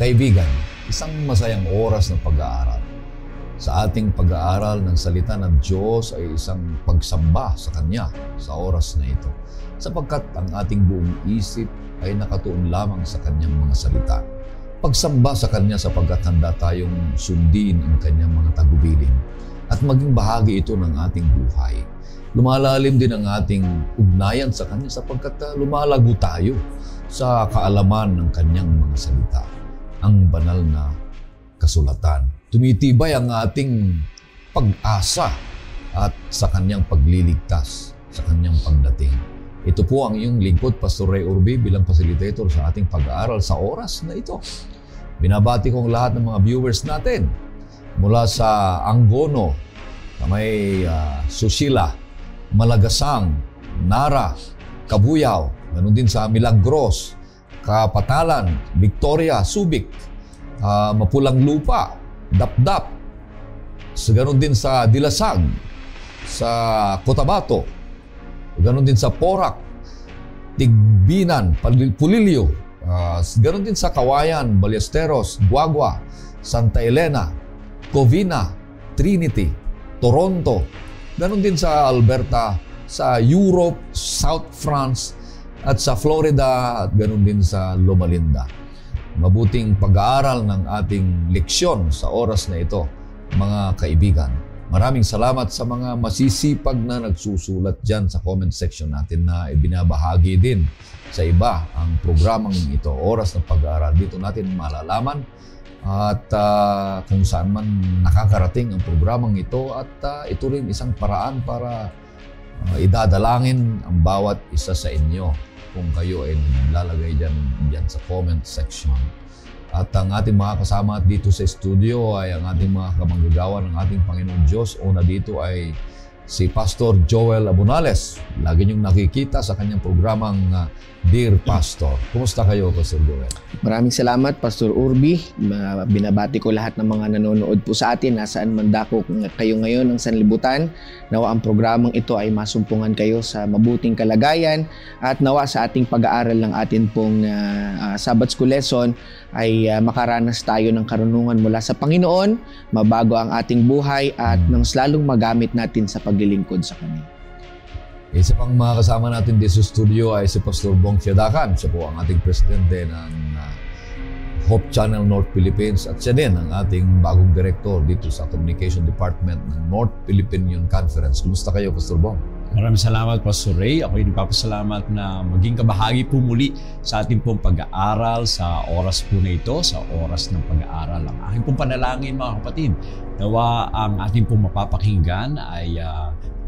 Kaibigan, isang masayang oras ng pag-aaral. Sa ating pag-aaral ng salita ng Diyos ay isang pagsamba sa Kanya sa oras na ito, sapagkat ang ating buong isip ay nakatuon lamang sa Kanyang mga salita. Pagsamba sa Kanya sapagkat handa tayong sundin ang Kanyang mga tagubilin at maging bahagi ito ng ating buhay. Lumalalim din ang ating ugnayan sa Kanya sapagkat lumalago tayo sa kaalaman ng Kanyang mga salita, ang banal na kasulatan. Tumitibay ang ating pag-asa at sa Kanyang pagliligtas, sa Kanyang pagdating. Ito po ang iyong lingkod, Pastor Ray Urbi, bilang facilitator sa ating pag-aaral sa oras na ito. Binabati ko ang lahat ng mga viewers natin mula sa Angono, may Susila, Malagasang, Nara, Kabuyao, ganun din sa Milagros, Kapatalan, Victoria, Subic, Mapulang Lupa, Dapdap, ganun din sa Dilasag, sa Cotabato, ganun din sa Porac, Tigbinan, Pulilio, ganun din sa Kawayan, Ballesteros, Guagua, Santa Elena, Covina, Trinity, Toronto, ganun din sa Alberta, sa Europe, South France, at sa Florida, at ganun din sa Loma Linda. Mabuting pag-aaral ng ating leksyon sa oras na ito, mga kaibigan. Maraming salamat sa mga masisipag na nagsusulat dyan sa comment section natin na ibinabahagi din sa iba ang programang ito, oras ng pag-aaral. Dito natin malalaman at kung saan man nakakarating ang programang ito at ito rin isang paraan para idadalangin ang bawat isa sa inyo kung kayo ay lalagay dyan sa comment section. At ang ating mga kasama dito sa studio ay ang ating mga kamanggagawa ng ating Panginoon Diyos. Una dito ay si Pastor Joel Abunales. Lagi niyong nakikita sa kanyang programang Dear Pastor. Kumusta kayo, Pastor Joel? Maraming salamat, Pastor Urbi. Binabati ko lahat ng mga nanonood po sa atin, nasaan man dako kayo ngayon ng sanlibutan. Nawa ang programang ito ay masumpungan kayo sa mabuting kalagayan at nawa sa ating pag-aaral ng atin pong Sabbath School lesson ay makaranas tayo ng karunungan mula sa Panginoon, mabago ang ating buhay at nang lalong magamit natin sa paglilingkod sa Kanya. Isa pang mga kasama natin dito sa studio ay si Pastor Bong Fiadakan. Siya po ang ating presidente ng Hope Channel North Philippines at siya din ang ating bagong director dito sa Communication Department ng North Philippine Union Conference. Kumusta kayo, Pastor Bong? Maraming salamat, Pastor Ray. Ako ay nagpapasalamat na maging kabahagi po muli sa ating pong pag-aaral sa oras po na ito, sa oras ng pag-aaral. Ang aking pong panalangin, mga kapatid, nawa ang ating pong mapapakinggan ay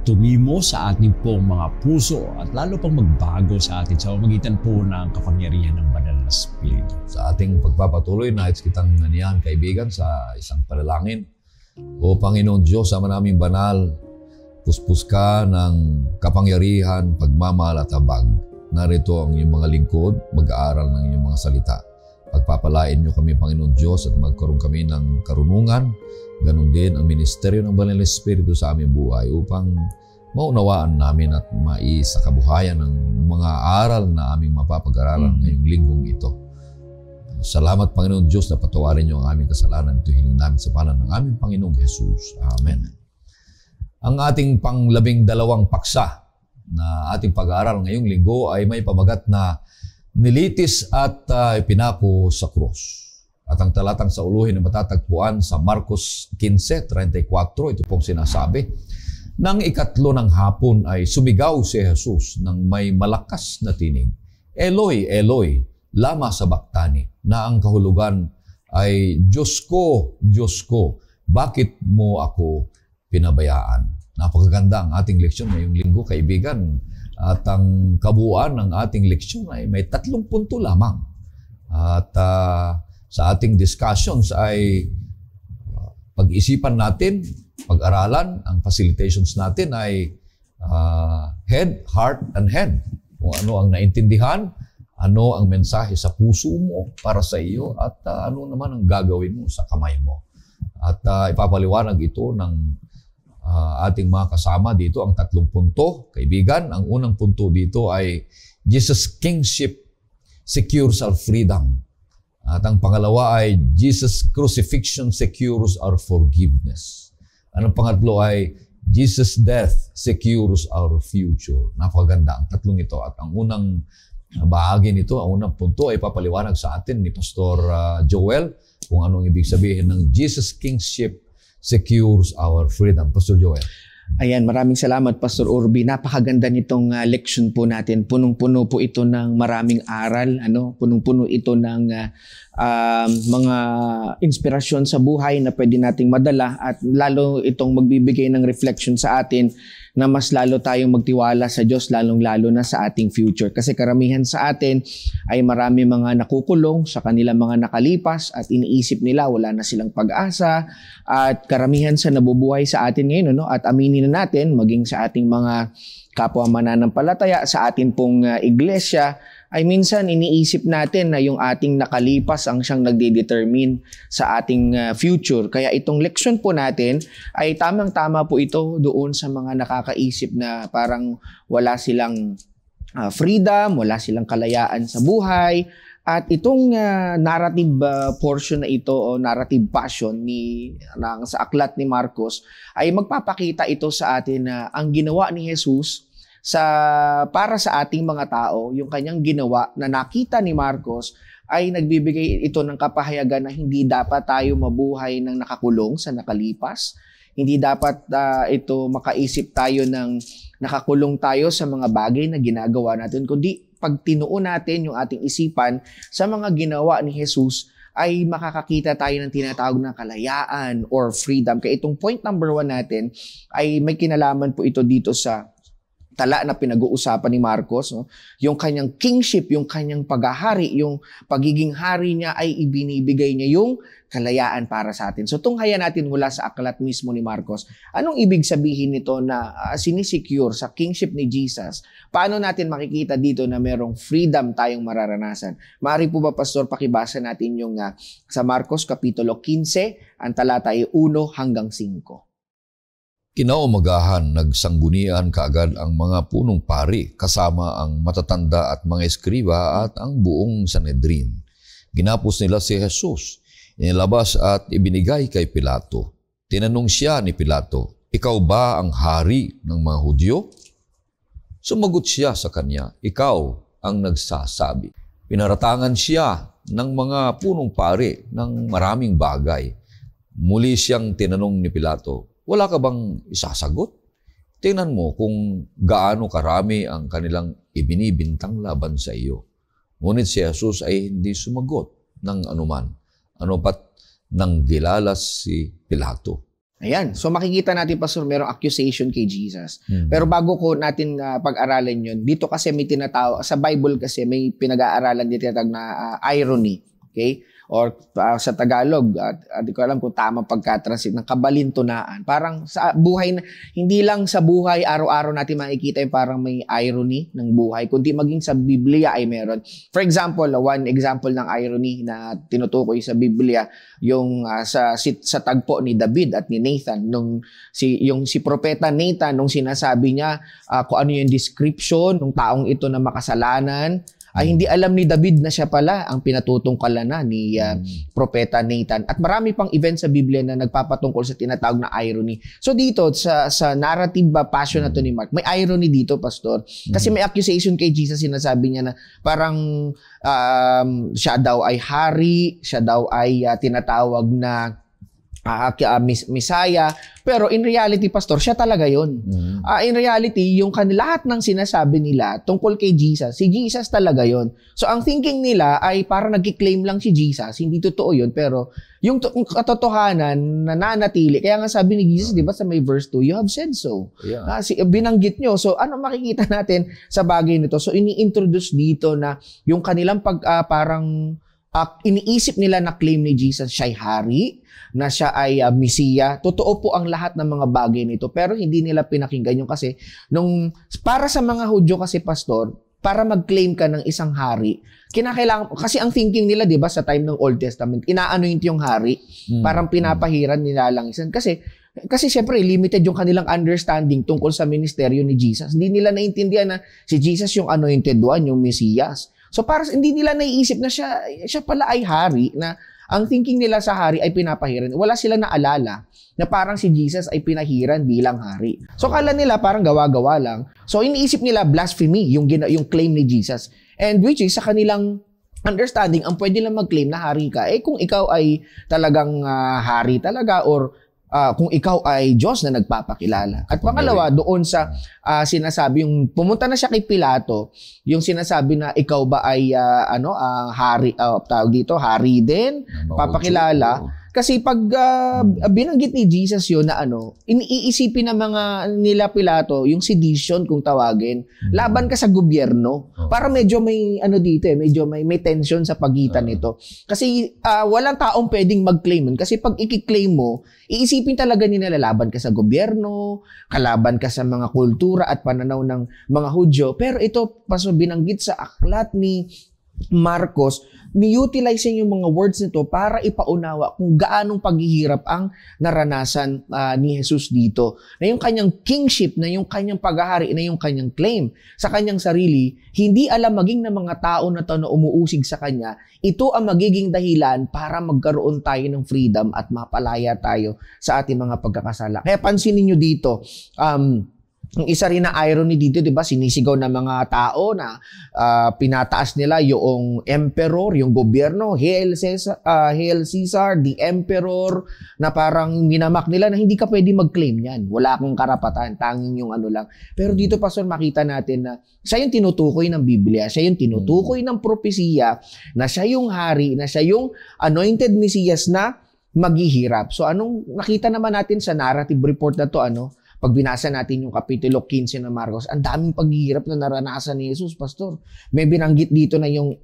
tumimo sa ating pong mga puso at lalo pang magbago sa atin sa pamamagitan po ng kapangyarihan ng Banal na Espiritu. Sa ating pagpapatuloy, nais kitang ganiyan, kaibigan, sa isang panalangin. O Panginoon Diyos, sama naming banal, puspos ka ng kapangyarihan, pagmamahal at habag. Narito ang iyong mga lingkod, mag-aaral ng iyong mga salita. Pagpapalain niyo kami, Panginoon Diyos, at magkaroon kami ng karunungan. Ganon din ang ministeryo ng Banal na Espiritu sa aming buhay upang maunawaan namin at maisakabuhayan ng mga aral na aming mapapag-aralan ngayong linggong ito. Salamat, Panginoon Diyos, na patawarin niyo ang aming kasalanan. Ito hiling namin sa pangalan ng aming Panginoong Jesus. Amen. Ang ating pang-12 paksa na ating pag-aaral ngayong linggo ay may pamagat na nilitis at ipinako sa krus. At ang talatang sa uluhin na matatagpuan sa Marcos 15:34, ito pong sinasabi, nang ikatlo ng hapon ay sumigaw si Jesus ng may malakas na tinig, Eloi, Eloi, lama sabachthani, na ang kahulugan ay, Diyos ko, bakit mo ako pinabayaan? Napakaganda ang ating leksyon ngayong linggo, kaibigan. At ang kabuuan ng ating leksyon ay may 3 punto lamang. At sa ating discussions ay pag-isipan natin, pag-aralan, ang facilitations natin ay head, heart, and head. Kung ano ang naintindihan, ano ang mensahe sa puso mo para sa iyo, at ano naman ang gagawin mo sa kamay mo. At ipapaliwanag ito ng ating mga kasama dito ang 3 punto. Kaibigan, ang unang punto dito ay Jesus' kingship secures our freedom. At ang pangalawa ay Jesus' crucifixion secures our forgiveness. Ang pangatlo ay Jesus' death secures our future. Napakaganda ang tatlong ito. At ang unang bahagi nito, ang unang punto ay papaliwanag sa atin ni Pastor Joel kung anong ibig sabihin ng Jesus' kingship secures our freedom. Pastor Joel. Ayan, maraming salamat Pastor Urby. Napakaganda nitong leksyon po natin. Punong-puno po ito ng maraming aral, punong-puno ito ng mga inspirasyon sa buhay na pwede nating madala at lalo itong magbibigay ng reflection sa atin na mas lalo tayong magtiwala sa Diyos, lalong-lalo na sa ating future. Kasi karamihan sa atin ay marami mga nakukulong sa kanilang mga nakalipas at iniisip nila wala na silang pag-asa at karamihan sa nabubuhay sa atin ngayon, at aminin na natin, maging sa ating mga kapwa mananampalataya, sa atin pong iglesia, ay minsan iniisip natin na yung ating nakalipas ang siyang nagde-determine sa ating future. Kaya itong leksyon po natin ay tamang-tama po ito doon sa mga nakakaisip na parang wala silang freedom, wala silang kalayaan sa buhay. At itong narrative portion na ito o narrative passion sa aklat ni Marcos ay magpapakita ito sa atin na ang ginawa ni Jesus para sa ating mga tao, yung kanyang ginawa na nakita ni Marcos ay nagbibigay ito ng kapahayagan na hindi dapat tayo mabuhay ng nakakulong sa nakalipas. Hindi dapat ito makaisip tayo ng nakakulong tayo sa mga bagay na ginagawa natin, kundi pag tinuon natin yung ating isipan sa mga ginawa ni Jesus, ay makakakita tayo ng tinatawag na kalayaan or freedom. Kaya itong point number 1 natin ay may kinalaman po ito dito sa tala na pinag-uusapan ni Marcos, yung kanyang kingship, yung kanyang paghahari, yung pagiging hari niya ay ibinibigay niya yung kalayaan para sa atin. So tunghayan natin mula sa aklat mismo ni Marcos, anong ibig sabihin nito na sinisecure sa kingship ni Jesus? Paano natin makikita dito na merong freedom tayong mararanasan? Maaari po ba, Pastor, pakibasa natin yung sa Marcos Kapitulo 15, ang talata ay 1 hanggang 5. Kinaumagahan, nagsanggunian kaagad ang mga punong pari kasama ang matatanda at mga eskriba at ang buong Sanhedrin. Ginapos nila si Jesus, inilabas at ibinigay kay Pilato. Tinanong siya ni Pilato, "Ikaw ba ang hari ng mga Hudyo?" Sumagot siya sa kanya, "Ikaw ang nagsasabi." Pinaratangan siya ng mga punong pari ng maraming bagay. Muli siyang tinanong ni Pilato, "Wala ka bang isasagot? Tingnan mo kung gaano karami ang kanilang ibinibintang laban sa iyo." Ngunit si Jesus ay hindi sumagot ng anuman. Ano pat nang gilalas si Pilato. Ayan. So makikita natin, Pastor, merong accusation kay Jesus. Pero bago ko natin pag-aralan yun, dito kasi may tinatawag, sa Bible kasi may pinag-aaralan dito na irony. Okay? Or sa Tagalog, di ko alam kung tama pagka-translate, ng kabalintunaan. Parang sa buhay, hindi lang sa buhay, araw-araw natin makikita yung parang may irony ng buhay, kundi maging sa Biblia ay meron. For example, one example ng irony na tinutukoy sa Biblia, yung sa tagpo ni David at ni Nathan. Yung si Propeta Nathan, nung sinasabi niya kung ano yung description ng taong ito na makasalanan, ay hindi alam ni David na siya pala ang pinatutungkalan na ni Propeta Nathan. At marami pang events sa Biblia na nagpapatungkol sa tinatawag na irony. So dito, sa narrative passion na to ni Mark, may irony dito, Pastor. Kasi may accusation kay Jesus, sinasabi niya na parang siya daw ay hari, siya daw ay tinatawag na Messiah. Pero in reality, Pastor, siya talaga yun. In reality, yung lahat ng sinasabi nila tungkol kay Jesus, si Jesus talaga yun. So ang thinking nila ay para nag-claim lang si Jesus. Hindi totoo yun. Pero yung katotohanan nananatili. Kaya nga sabi ni Jesus, di ba sa may verse 2, "You have said so." Yeah. Binanggit nyo. So ano makikita natin sa bagay nito? So ini-introduce dito na yung kanilang parang iniisip nila na claim ni Jesus siya ay hari, na siya ay Mesiya. Totoo po ang lahat ng mga bagay nito, pero hindi nila pinakinggan yung kasi para sa mga Hudyo kasi, Pastor, para mag-claim ka ng isang hari, kinakailangan, kasi ang thinking nila, di ba, sa time ng Old Testament, inaanoint yung hari, parang pinapahiran nila lang isan. Kasi syempre, limited yung kanilang understanding tungkol sa ministeryo ni Jesus. Hindi nila naintindihan na si Jesus yung anointed one, yung Mesiyas. So para hindi nila naiisip na siya pala ay hari, na ang thinking nila sa hari ay pinapahiran. Wala silang naalala na parang si Jesus ay pinahiran bilang hari. So kala nila parang gawa-gawa lang. So iniisip nila blasphemy yung claim ni Jesus. And which is sa kanilang understanding, ang pwede lang mag-claim na hari ka kung ikaw ay talagang hari talaga, or kung ikaw ay Diyos na nagpapakilala. At pangalawa, doon sa sinasabi, yung pumunta na siya kay Pilato, yung sinasabi na ikaw ba ay hari, tawag dito, hari din, papakilala. Kasi pag binanggit ni Jesus yun na iniisipin ng mga nila Pilato, yung sedition kung tawagin, laban ka sa gobyerno. Para medyo may dito medyo may tension sa pagitan nito. Kasi walang taong pwedeng mag-claim. Kasi pag i-claim mo, iisipin talaga nila laban ka sa gobyerno, kalaban ka sa mga kultura at pananaw ng mga Hudyo. Pero ito, paso binanggit sa aklat ni Marcos, ni-utilize yung mga words nito para ipaunawa kung gaanong paghihirap ang naranasan ni Jesus dito. Na yung kanyang kingship, na yung kanyang paghahari, na yung kanyang claim sa kanyang sarili, hindi alam maging ng mga tao na to na umuusig sa kanya, ito ang magiging dahilan para magkaroon tayo ng freedom at mapalaya tayo sa ating mga pagkakasala. Kaya pansinin nyo dito, ang isa rin na irony dito, di ba, sinisigaw ng mga tao na pinataas nila yung emperor, yung gobyerno, Hail Caesar, the emperor, na parang minamak nila na hindi ka pwede mag-claim yan. Wala akong karapatan, tanging yung lang. Pero dito, Pastor, makita natin na siya yung tinutukoy ng Biblia, siya yung tinutukoy ng propesiya, na siya yung hari, na siya yung anointed Messias na maghihirap. So anong nakita naman natin sa narrative report na to, pag binasa natin yung Kapitulo 15 ng Marcos, ang daming paghihirap na naranasan ni Jesus, Pastor. May binanggit dito na yung,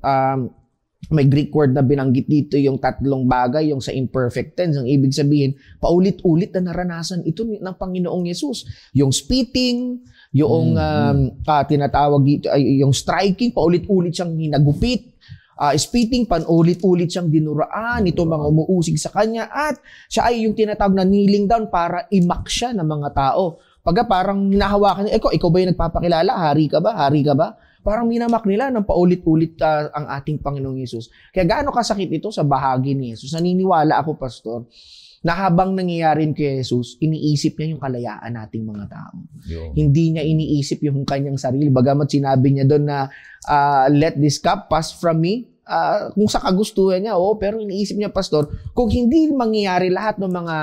may Greek word na binanggit dito yung tatlong bagay, yung sa imperfect tense. Ang ibig sabihin, paulit-ulit na naranasan ito ng Panginoong Jesus. Yung spitting, yung tinatawag dito, ay, yung striking, paulit-ulit siyang hinagupit. Spitting, panulit-ulit siyang dinuraan, itong mga umuusig sa kanya, at siya ay yung tinatawag na kneeling down para imak siya ng mga tao. Pagka parang hinahawakan niya, ikaw ba yung nagpapakilala? Hari ka ba? Hari ka ba? Parang minamak nila ng paulit-ulit ang ating Panginoong Yesus. Kaya gaano kasakit ito sa bahagi ni Jesus? Naniniwala ako, Pastor, na habang nangyayari kay Jesus, iniisip niya yung kalayaan nating mga tao. Hindi niya iniisip yung kanyang sarili. Bagamat sinabi niya doon na let this cup pass from me, kung sa kagustuhan niya, pero iniisip niya, Pastor, kung hindi mangyayari lahat ng mga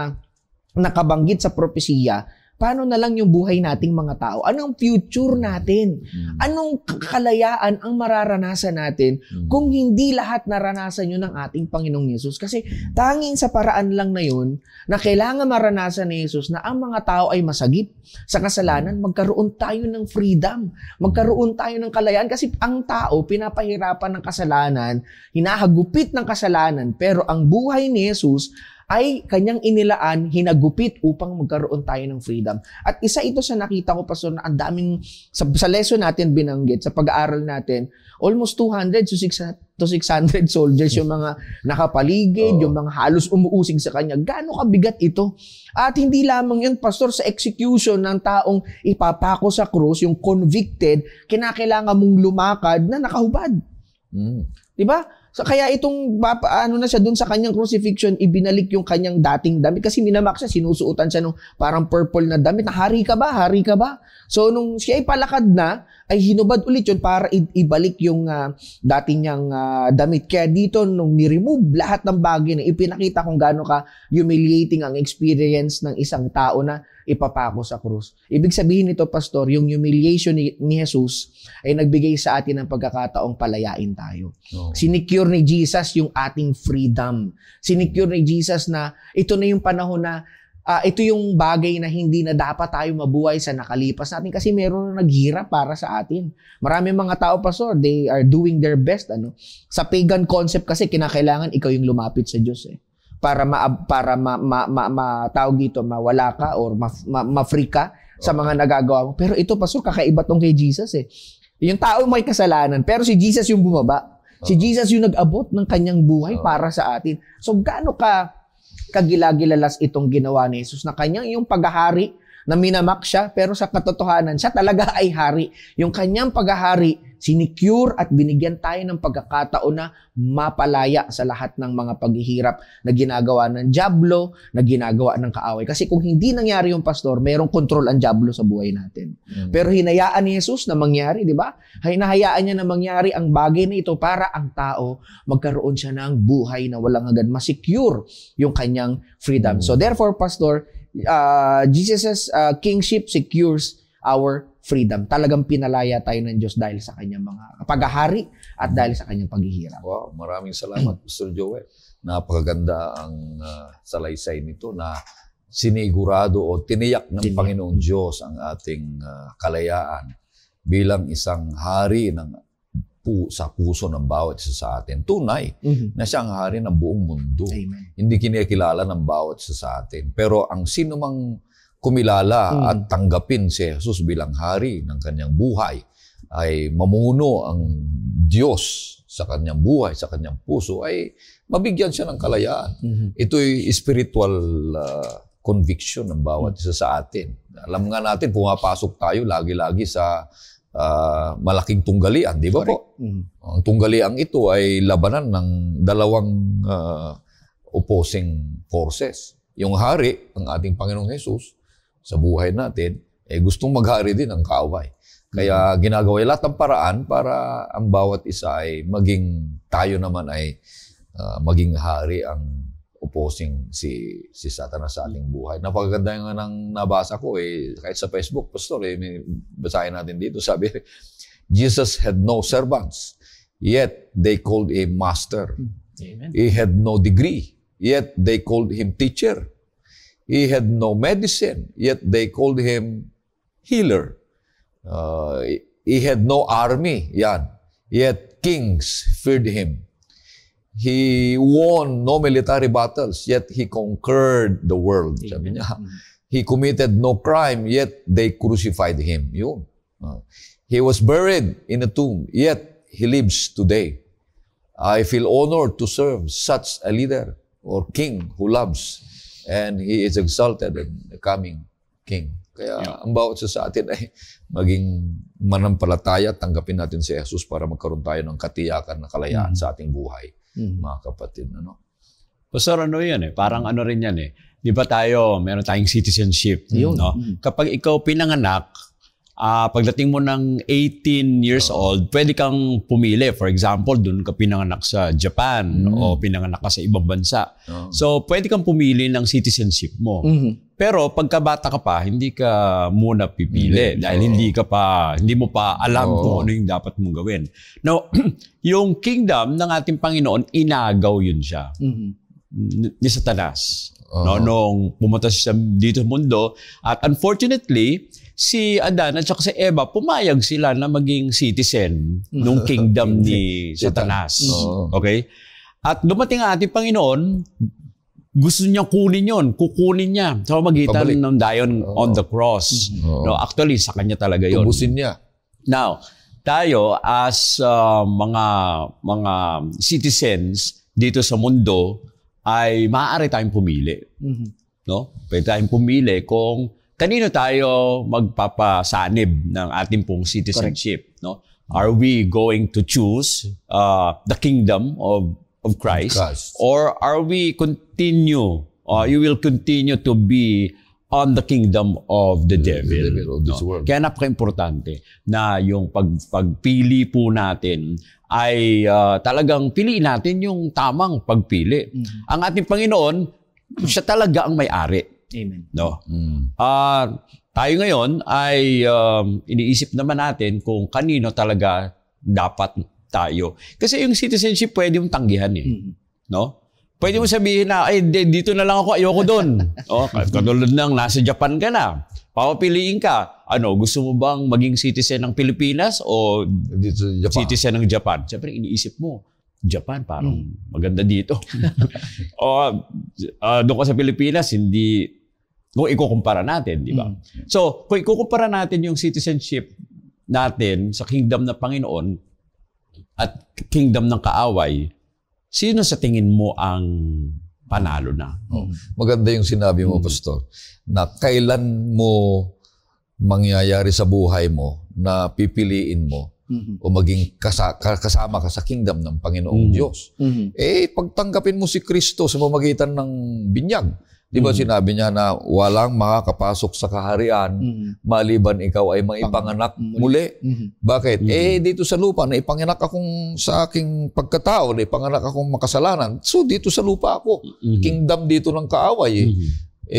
nakabanggit sa propesiya, paano na lang yung buhay nating mga tao? Anong future natin? Anong kalayaan ang mararanasan natin kung hindi lahat naranasan yun ng ating Panginoong Yesus? Kasi tanging sa paraan lang na yun na kailangan maranasan ni Yesus na ang mga tao ay masagip sa kasalanan, magkaroon tayo ng freedom, magkaroon tayo ng kalayaan. Kasi ang tao, pinapahirapan ng kasalanan, hinahagupit ng kasalanan, pero ang buhay ni Yesus ay kanyang inilaan, hinagupit upang magkaroon tayo ng freedom. At isa ito sa nakita ko, Pastor, na ang daming, sa lesson natin binanggit, sa pag-aaral natin, almost 200 to 600 soldiers yung mga nakapaligid, yung mga halos umuusig sa kanya. Gaano kabigat ito? At hindi lamang yun, Pastor, sa execution ng taong ipapako sa krus, yung convicted, kinakailangan mong lumakad na nakahubad. Diba? So, kaya itong, na siya, dun sa kanyang crucifixion, ibinalik yung kanyang dating damit. Kasi minamak siya, sinusuotan siya nung parang purple na damit. Na, hari ka ba? Hari ka ba? So, nung siya ay palakad na, ay hinubad ulit yun para ibalik yung dating niyang damit. Kaya dito, nung ni-remove lahat ng bagay na ipinakita kung gaano ka humiliating ang experience ng isang tao na ipapako sa krus. Ibig sabihin nito, Pastor, yung humiliation ni Jesus ay nagbigay sa atin ng pagkakataong palayain tayo. Sinecure ni Jesus yung ating freedom. Sinecure ni Jesus na ito na yung panahon na ito yung bagay na hindi na dapat tayo mabuhay sa nakalipas natin kasi meron na naghirap para sa atin. Marami mga tao, Pastor, they are doing their best. Sa pagan concept kasi kinakailangan ikaw yung lumapit sa Diyos para tawag dito, mawala ka or ma-free ka sa mga nagagawa mo. Pero ito, Pastor, kakaiba tong kay Jesus Yung tao may kasalanan, pero si Jesus yung bumaba. Si Jesus yung nag-abot ng kanyang buhay para sa atin. So, gaano kagilagilalas itong ginawa ni Jesus na kanyang yung paghahari na minamak siya, pero sa katotohanan, siya talaga ay hari. Yung kanyang paghahari, sinicure at binigyan tayo ng pagkakataon na mapalaya sa lahat ng mga paghihirap na ginagawa ng dyablo, na ginagawa ng kaaway. Kasi kung hindi nangyari yung pastor, mayroong kontrol ang dyablo sa buhay natin. Pero hinayaan ni Jesus na mangyari, di ba? Hinahayaan niya na mangyari ang bagay na ito para ang tao magkaroon siya ng buhay na walang hanggan, masecure yung kanyang freedom. So therefore, pastor, Jesus' kingship secures our freedom. Talagang pinalaya tayo ng Diyos dahil sa kanyang mga paghahari at dahil sa kanyang paghihirap. Wow, maraming salamat, Pastor Joel. Napakaganda ang salaysay nito na sinigurado o tiniyak ng Panginoong Diyos ang ating kalayaan bilang isang hari sa puso ng bawat isa sa atin. Tunay na siya ang hari ng buong mundo. Amen. Hindi kinikilala ng bawat isa sa atin. Pero ang sino mang kumilala at tanggapin si Jesus bilang hari ng kanyang buhay ay mamuno ang Diyos sa kanyang buhay, sa kanyang puso, ay mabigyan siya ng kalayaan. Ito'y spiritual conviction ng bawat isa sa atin. Alam nga natin, pumapasok tayo lagi-lagi sa malaking tunggalian, di ba po? Ang tunggalian ito ay labanan ng dalawang opposing forces. Yung hari, ang ating Panginoong Jesus, sa buhay natin, gustong maghari din ang kaaway. Kaya ginagawa lahat ng paraan para ang bawat isa ay tayo naman ay maging hari ang opposing si Satanas sa ating buhay. Napakaganda nga nang nabasa ko kahit sa Facebook, Pastor, basahin natin dito, sabi, Jesus had no servants, yet they called him master. Amen. He had no degree, yet they called him teacher. He had no medicine, yet they called him healer. He had no army, yet kings feared him. He won no military battles, yet he conquered the world. Sabi niya, he committed no crime, yet they crucified him. Yun. He was buried in a tomb, yet he lives today. I feel honored to serve such a leader or king who loves, and he is exalted and becoming king. Kaya ang bawat isa sa atin ay maging manampalataya, tanggapin natin si Jesus para magkaroon tayo ng katiyakan na kalayaan sa ating buhay. Mga kapatid, ano? Pastor, ano yan parang ano rin yan Di ba meron tayong citizenship, no? Kapag ikaw pinanganak, pagdating mo ng 18 years old, pwede kang pumili. For example, dun ka pinanganak sa Japan o pinanganak ka sa ibang bansa. So, pwede kang pumili ng citizenship mo. Pero pagkabata ka pa, hindi ka muna pipili dahil hindi mo pa alam kung ano yung dapat mong gawin. Now, yung kingdom ng ating Panginoon, inagaw yun siya. Ni Satanas. No, nung pumunta siya dito sa mundo. At unfortunately, si Adan at saka si Eva, pumayag sila na maging citizen ng kingdom ni Satanas. Okay? At dumating ang ating Panginoon, gusto niya kukunin niya sa magitan ng dayon on the cross. No, actually, sa kanya talaga yun. Tubusin niya. Now, tayo as mga citizens dito sa mundo, ay maaari tayong pumili. No? Pwede tayong pumili kung kanino tayo magpapasanib ng ating pong citizenship. No? Are we going to choose the kingdom of Christ? Or are we you will continue to be on the kingdom of the devil? Of this world. Kaya napaka-importante na yung pagpili po natin ay talagang piliin natin yung tamang pagpili. Ang ating Panginoon, siya talaga ang may-ari. Amen. No? Tayo ngayon ay iniisip naman natin kung kanino talaga dapat tayo. Kasi yung citizenship pwede mong tanggihan no? Pwede mo sabihin na, dito na lang ako, ayoko doon. Katulad ng nasa Japan ka na. Papapiliin ka. Gusto mo bang maging citizen ng Pilipinas o citizen ng Japan? Siyempre, iniisip mo, Japan, parang maganda dito. Doon ka sa Pilipinas, hindi, kung ikukumpara natin, di ba? So, kung ikukumpara natin yung citizenship natin sa kingdom ng Panginoon at kingdom ng kaaway, sino sa tingin mo ang panalo na? Maganda yung sinabi mo, Pastor, na kailan mo mangyayari sa buhay mo na pipiliin mo o maging kasama ka sa kingdom ng Panginoong Diyos. Pagtanggapin mo si Kristo sa pamamagitan ng binyag. Di ba sinabi niya na walang makakapasok sa kaharian maliban ikaw ay maipanganak muli? Bakit? Dito sa lupa, naipanganak akong sa aking pagkatao, naipanganak akong makasalanan. So dito sa lupa ako. Kingdom dito ng kaaway.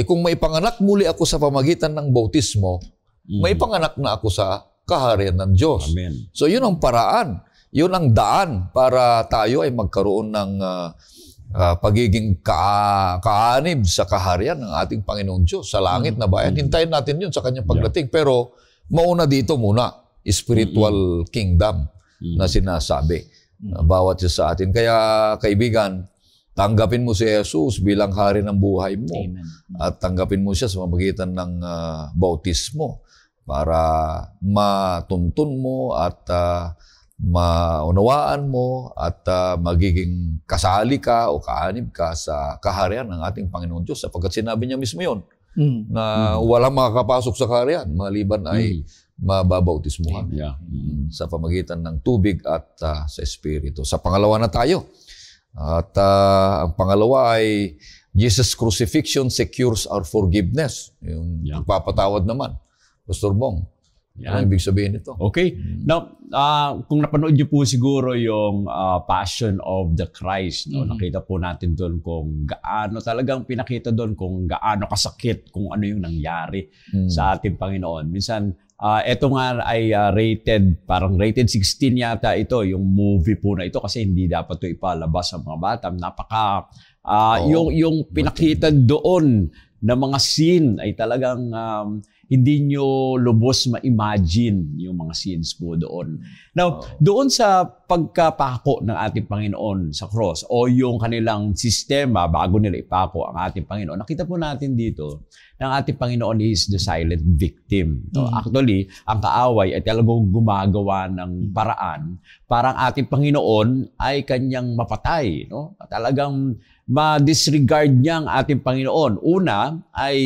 Kung maipanganak muli ako sa pamagitan ng bautismo, maipanganak na ako sa kaharian ng Diyos. Amen. So yun ang paraan. Yun ang daan para tayo ay magkaroon ng pagiging kaanib sa kaharian ng ating Panginoong Diyos sa langit na bayan. Hintayin natin yun sa kanyang pagdating. Pero mauna dito muna, spiritual kingdom na sinasabi. Bawat isa sa atin. Kaya kaibigan, tanggapin mo si Jesus bilang hari ng buhay mo. Amen. At tanggapin mo siya sa pamamagitan ng bautismo para matuntun mo at maunawaan mo at magiging kasali ka o kaanib ka sa kaharian ng ating Panginoon Diyos. Sapagkat sinabi niya mismo yun na walang makakapasok sa kaharian maliban ay mababautismuhan sa pamagitan ng tubig at sa Espiritu. Sa pangalawa na tayo. At ang pangalawa ay Jesus' crucifixion secures our forgiveness. Yung pagpapatawad naman. Pastor Bong, ano ibig sabihin nito? Okay. Now, kung napanood niyo po siguro yung Passion of the Christ, no? Nakita po natin doon kung gaano talagang pinakita doon kung gaano kasakit, kung ano yung nangyari sa ating Panginoon. Minsan, ito nga ay parang rated 16 yata ito, yung movie po na ito kasi hindi dapat ito ipalabas sa mga bata. Yung pinakita doon na mga scene ay talagang hindi nyo lubos ma-imagine yung mga scenes po doon. Now, doon sa pagkapako ng ating Panginoon sa cross o yung kanilang sistema bago nila ipako ang ating Panginoon, nakita po natin dito na ang ating Panginoon is the silent victim. No? Actually, ang kaaway ay talagang gumagawa ng paraan para ang ating Panginoon ay kanyang mapatay. No? Talagang ma-disregard niya ang ating Panginoon. Una ay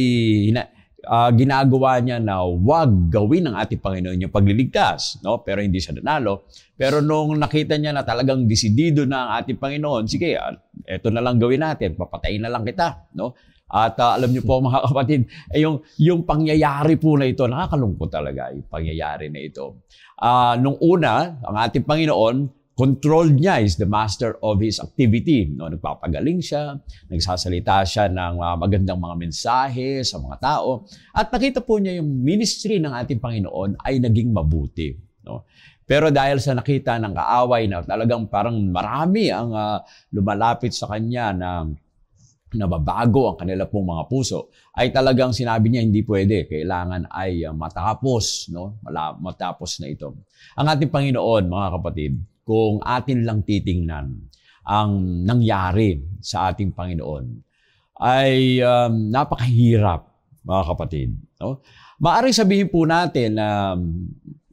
ginagawa niya na wag gawin ng ating Panginoon yung pagliligtas, no? Pero hindi siya nanalo. Pero nung nakita niya na talagang desidido na ang ating Panginoon, sige, eto na lang gawin natin, papatayin na lang kita, no? At alam niyo po mga kapatid, yung pangyayari po na ito, nakakalungkot talaga yung pangyayari na ito. Nung una, ang ating Panginoon, controlled niya, is the master of his activity. No, nagpapagaling siya, nagsasalita siya ng magandang mga mensahe sa mga tao. At nakita po niya yung ministry ng ating Panginoon ay naging mabuti. No? Pero dahil sa nakita ng kaaway na talagang parang marami ang lumalapit sa kanya na nababago ang kanila pong mga puso, ay talagang sinabi niya hindi pwede. Kailangan ay matapos, no? Matapos na ito. Ang ating Panginoon, mga kapatid, kung atin lang titingnan ang nangyari sa ating Panginoon, ay napakahirap, mga kapatid. No? Maaaring sabihin po natin na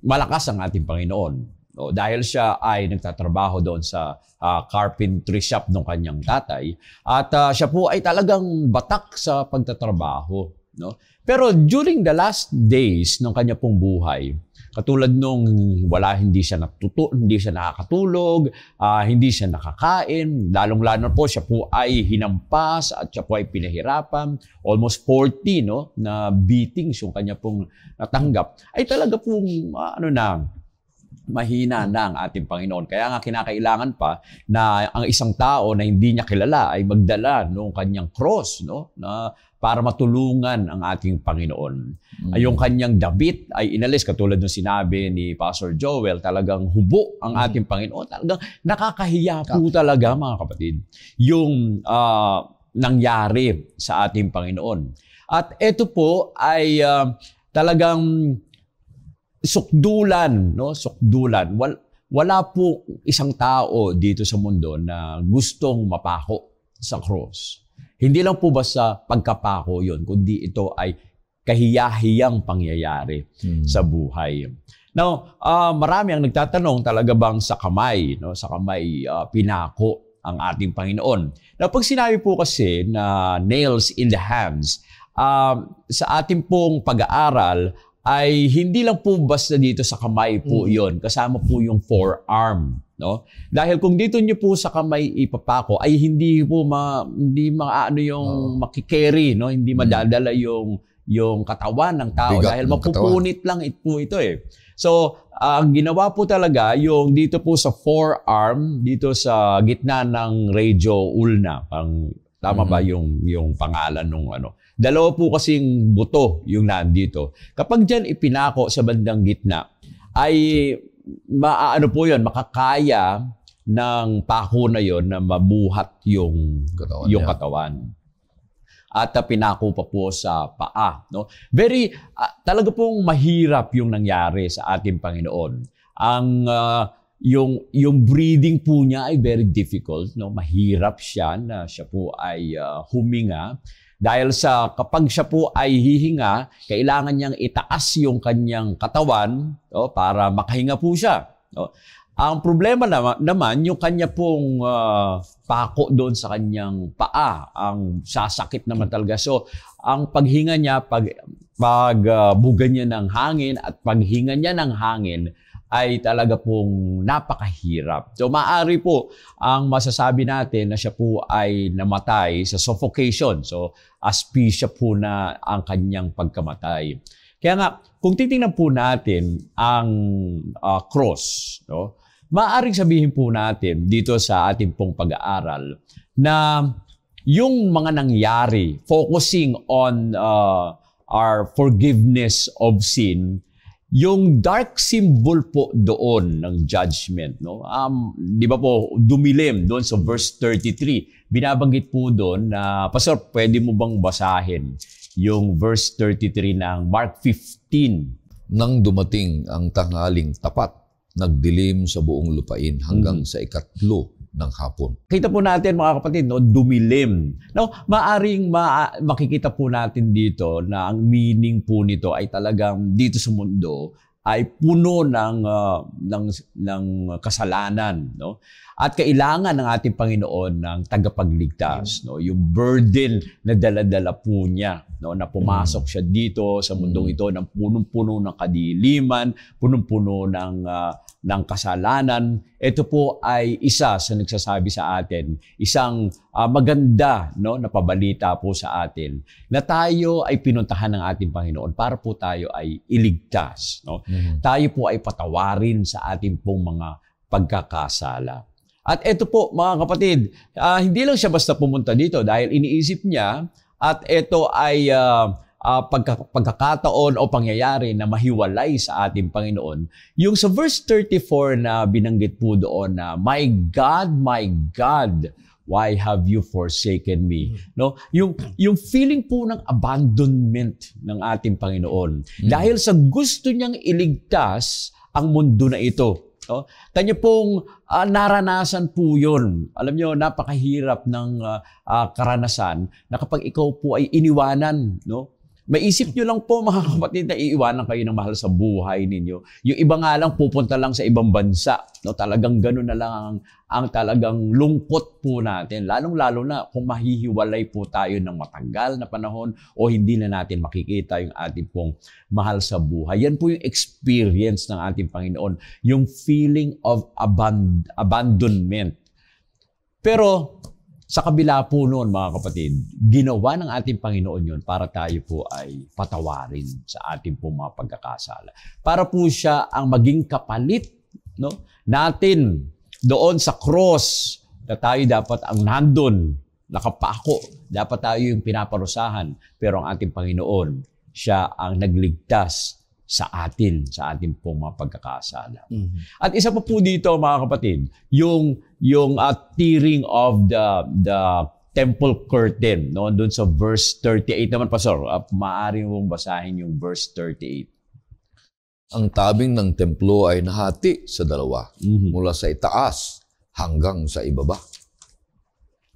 malakas ang ating Panginoon. No? Dahil siya ay nagtatrabaho doon sa carpentry shop ng kanyang tatay. At siya po ay talagang batak sa pagtatrabaho. No? Pero during the last days ng kanya pong buhay, katulad nung hindi siya nakakatulog, hindi siya nakakain, lalong-lalo po siya po ay hinampas at siya po ay pinahirapan, almost 40 no, na beatings yung kanya pong natanggap, ay talaga pong mahina na ang ating Panginoon. Kaya nga kinakailangan pa na ang isang tao na hindi niya kilala ay magdala ng kanyang cross, no, na para matulungan ang ating Panginoon. Yung kanyang damit ay inalis, katulad ng sinabi ni Pastor Joel, talagang hubo ang ating Panginoon. Talagang nakakahiya po talaga, mga kapatid, yung nangyari sa ating Panginoon. At ito po ay talagang sukdulan, no? Sukdulan. Wala po isang tao dito sa mundo na gustong mapako sa cross. Hindi lang po basta pagkapako yun, kundi ito ay kahiyahiyang pangyayari sa buhay. Now, marami ang nagtatanong, talaga bang sa kamay, no? Sa kamay pinako ang ating Panginoon. Now, pag sinabi po kasi na nails in the hands, sa ating pong pag-aaral, ay hindi lang po basta dito sa kamay po yon, kasama po yung forearm, no? Dahil kung dito niyo po sa kamay ipapako ay hindi po makikerry, no? Hindi madadala yung katawan ng tao Bigat dahil ng mapupunit lang po ito eh. So, ang ginawa po talaga yung dito po sa forearm, dito sa gitna ng radio ulna, tama ba yung pangalan nung ano? Dalawa po kasing buto yung nandito. Kapag dyan ipinako sa bandang gitna, ay makakaya ng pako na yon na mabuhat yung katawan. At pinako pa po sa paa. No? Very, talaga pong mahirap yung nangyari sa ating Panginoon. Yung breathing po niya ay very difficult. No? Mahirap siya na siya po ay huminga. Dahil kapag siya po ay hihinga, kailangan niyang itaas yung kanyang katawan para makahinga po siya. No? Ang problema naman, yung kanya pong pako doon sa kanyang paa, ang sasakit naman talaga. So, ang paghinga niya, pagbuga niya ng hangin at paghinga niya ng hangin, ay talaga pong napakahirap. So, maaari po ang masasabi natin na siya po ay namatay sa suffocation. So, asphyxia po na ang kanyang pagkamatay. Kaya nga, kung titingnan po natin ang cross, no? Maaaring sabihin po natin dito sa ating pong pag-aaral na yung mga nangyari, focusing on our forgiveness of sin, yung dark symbol po doon ng judgment, no? Di ba po, dumilim doon sa verse 33. Binabanggit po doon na, Pastor, pwede mo bang basahin yung verse 33 ng Mark 15? Nang dumating ang tanghaling tapat, nagdilim sa buong lupain hanggang sa ikatlo ng hapon. Kita po natin mga kapatid, no, dumilim. No, makikita po natin dito na ang meaning po nito ay talagang dito sa mundo ay puno ng kasalanan, no? At kailangan ng ating Panginoon ng tagapagligtas, no? Yung burden na dala-dala po niya, no, na pumasok siya dito sa mundong ito ng punong-puno ng kadiliman, punong-puno ng kasalanan. Ito po ay isa sa nagsasabi sa atin, isang maganda, no, na pabalita po sa atin na tayo ay pinuntahan ng ating Panginoon para po tayo ay iligtas, no? Tayo po ay patawarin sa ating pong mga pagkakasala. At ito po mga kapatid, hindi lang siya basta pumunta dito dahil iniisip niya at ito ay pagkakataon o pangyayari na mahiwalay sa ating Panginoon. Yung sa verse 34 na binanggit po doon na, my God, why have you forsaken me? No? Yung feeling po ng abandonment ng ating Panginoon. Dahil sa gusto niyang iligtas ang mundo na ito. No? Kanya pong naranasan po yun. Alam nyo, napakahirap ng karanasan na kapag ikaw po ay iniwanan, no? Maisip nyo lang po mga kapatid na iiwanan kayo ng mahal sa buhay ninyo. Yung iba nga lang pupunta lang sa ibang bansa. No? Talagang gano'n na lang ang talagang lungkot po natin. Lalong-lalo na kung mahihiwalay po tayo ng matagal na panahon o hindi na natin makikita yung ating pong mahal sa buhay. Yan po yung experience ng ating Panginoon. Yung feeling of abandonment. Pero sa kabila po noon, mga kapatid, ginawa ng ating Panginoon yun para tayo po ay patawarin sa ating po mga pagkakasala. Para po siya ang maging kapalit, no, natin doon sa cross na tayo dapat ang nandun, nakapako. Dapat tayo yung pinaparusahan. Pero ang ating Panginoon, siya ang nagligtas sa ating pong mga pagkakasala. At isa pa po dito mga kapatid, yung tearing of the temple curtain, no, doon sa verse 38 naman, Pastor. Maaari mong basahin yung verse 38. Ang tabing ng templo ay nahati sa dalawa, mula sa itaas hanggang sa ibaba.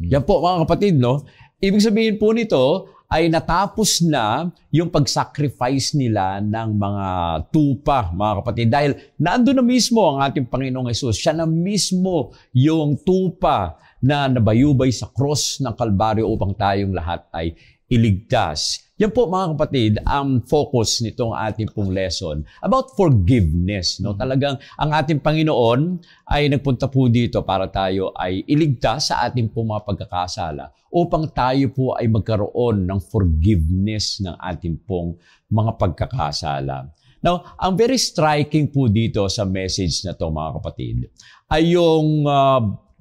Yan po mga kapatid, no? Ibig sabihin po nito ay natapos na yung pag-sacrifice nila ng mga tupa, mga kapatid. Dahil naandun na mismo ang ating Panginoong Hesus. Siya na mismo yung tupa na nabayubay sa cross ng Kalbaryo upang tayong lahat ay iligtas. Yan po mga kapatid, ang focus nitong ating pong lesson about forgiveness. No? Talagang ang ating Panginoon ay nagpunta po dito para tayo ay iligtas sa ating pong mga pagkakasala upang tayo po ay magkaroon ng forgiveness ng ating pong mga pagkakasala. Now, ang very striking po dito sa message na to mga kapatid ay yung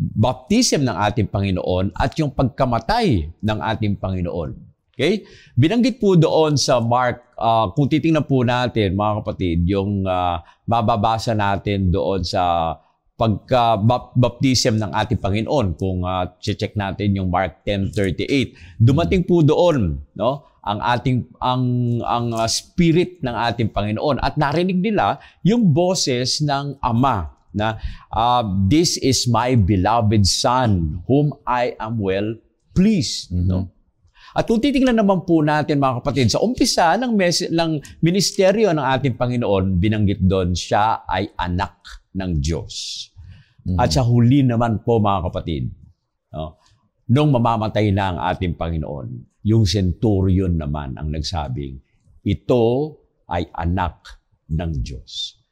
baptism ng ating Panginoon at yung pagkamatay ng ating Panginoon. Okay? Binanggit po doon sa Mark, kung titingnan po natin mga kapatid, yung mababasa natin doon sa pagka-baptism ng ating Panginoon, kung check natin yung Mark 10:38, dumating po doon, no, ang spirit ng ating Panginoon at narinig nila yung boses ng Ama na this is my beloved Son whom I am well pleased, no? At kung titingnan naman po natin mga kapatid, sa umpisa ng ministeryo ng ating Panginoon, binanggit doon siya ay anak ng Diyos. At sa huli naman po mga kapatid, nung mamamatay na ang ating Panginoon, yung centurion naman ang nagsabing, ito ay anak ng Diyos.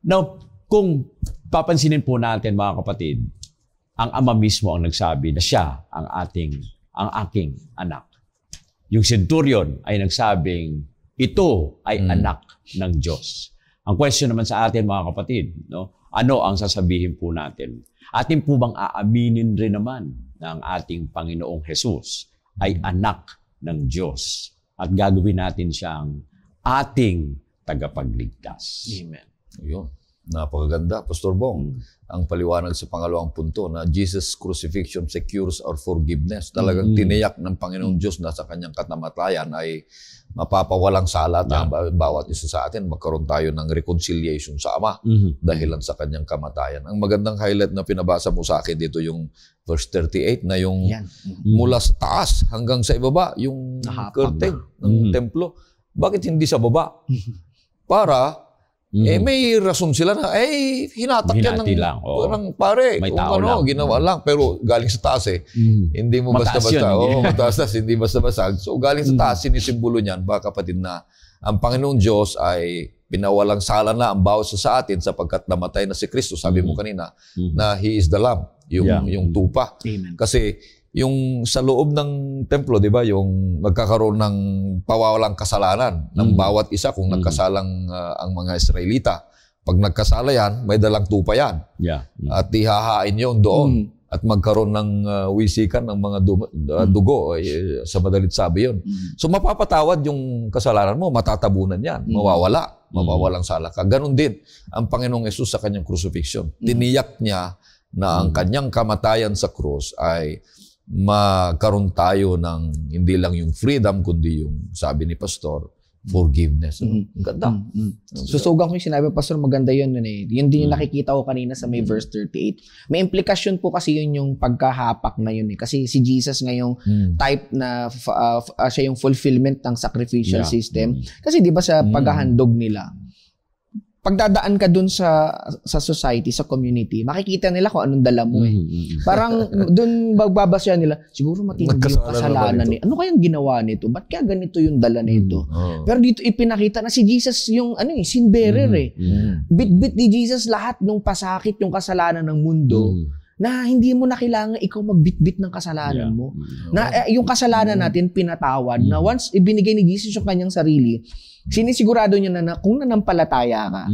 Now, kung papansinin po natin mga kapatid, ang Ama mismo ang nagsabi na siya ang aking anak. Yung centurion ay nagsabing, ito ay anak ng Diyos. Ang question naman sa atin mga kapatid, no? Ano ang sasabihin po natin? Atin po bang aaminin rin naman na ang ating Panginoong Jesus ay anak ng Diyos at gagawin natin siyang ating tagapagligtas? Amen. Ayun. Napakaganda, Pastor Bong. Ang paliwanag sa pangalawang punto na Jesus' crucifixion secures our forgiveness. Talagang tiniyak ng Panginoong Diyos na sa kanyang katamatayan ay mapapawalang sala ang bawat isa sa atin. Magkaroon tayo ng reconciliation sa Ama dahilan sa kanyang kamatayan. Ang magandang highlight na pinabasa mo sa akin dito yung verse 38 na yung mula sa taas hanggang sa ibaba, yung curtain ng templo. Bakit hindi sa baba? Para may rason sila na, hinatak yan ng pare. May tao lang. Ginawa lang. Pero galing sa taas Hindi mo basta-basta. Mataas, hindi basta-basta. So galing sa taas, sinisimbolo niyan, baka kapatid na ang Panginoong Diyos ay pinawalang sala na ang bawat sa atin sapagkat namatay na si Kristo. Sabi mo kanina na He is the Lamb, yung tupa. Amen. Kasi yung sa loob ng templo, di ba, yung magkakaroon ng pawawalang kasalanan ng bawat isa kung nagkasalang ang mga Israelita. Pag nagkasala yan, may dalang tupa yan. At ihahain yun doon. At magkaroon ng wisikan ng mga dugo. Sa madalit sabi yun. So mapapatawad yung kasalanan mo, matatabunan yan. Mawawala. Mawawalang sala ka. Ganon din ang Panginoong Yesus sa kanyang crucifixion. Tiniyak niya na ang kanyang kamatayan sa krus ay magkaroon tayo ng hindi lang yung freedom, kundi yung sabi ni Pastor, forgiveness. Ganda. Susugan ko yung sinabi, Pastor, maganda yun. Yun din yung nakikita ko kanina sa may verse 38. May implikasyon po kasi yun yung pagkahapak na yun. Kasi si Jesus ngayong type na siya yung fulfillment ng sacrificial system. Kasi di ba sa paghahandog nila, pagdadaan ka dun sa society, sa community, makikita nila kung anong dala mo Parang dun magbabasya nila, siguro matindi yung kasalanan ni. Ano kayang ginawa nito? Ba't kaya ganito yung dala nito? Pero dito ipinakita na si Jesus yung sin bearer Bit-bit ni Jesus lahat ng pasakit, yung kasalanan ng mundo. Na hindi mo na kailangan ikaw magbitbit ng kasalanan mo. Na yung kasalanan natin pinatawad na once ibinigay ni Jesus yung kanyang sarili, sinisigurado niya na kung nanampalataya ka,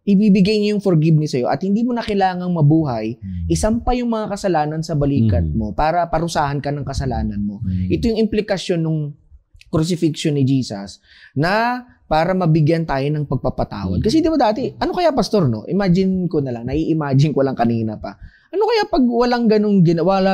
ibibigay niya yung forgiveness sa'yo at hindi mo na kailangang mabuhay, isampa yung mga kasalanan sa balikat mo para parusahan ka ng kasalanan mo. Ito yung implikasyon ng crucifixion ni Jesus na para mabigyan tayo ng pagpapatawad. Kasi di ba dati, ano kaya Pastor, no? Imagine ko na lang, nai-imagine ko lang kanina pa. Ano kaya pag walang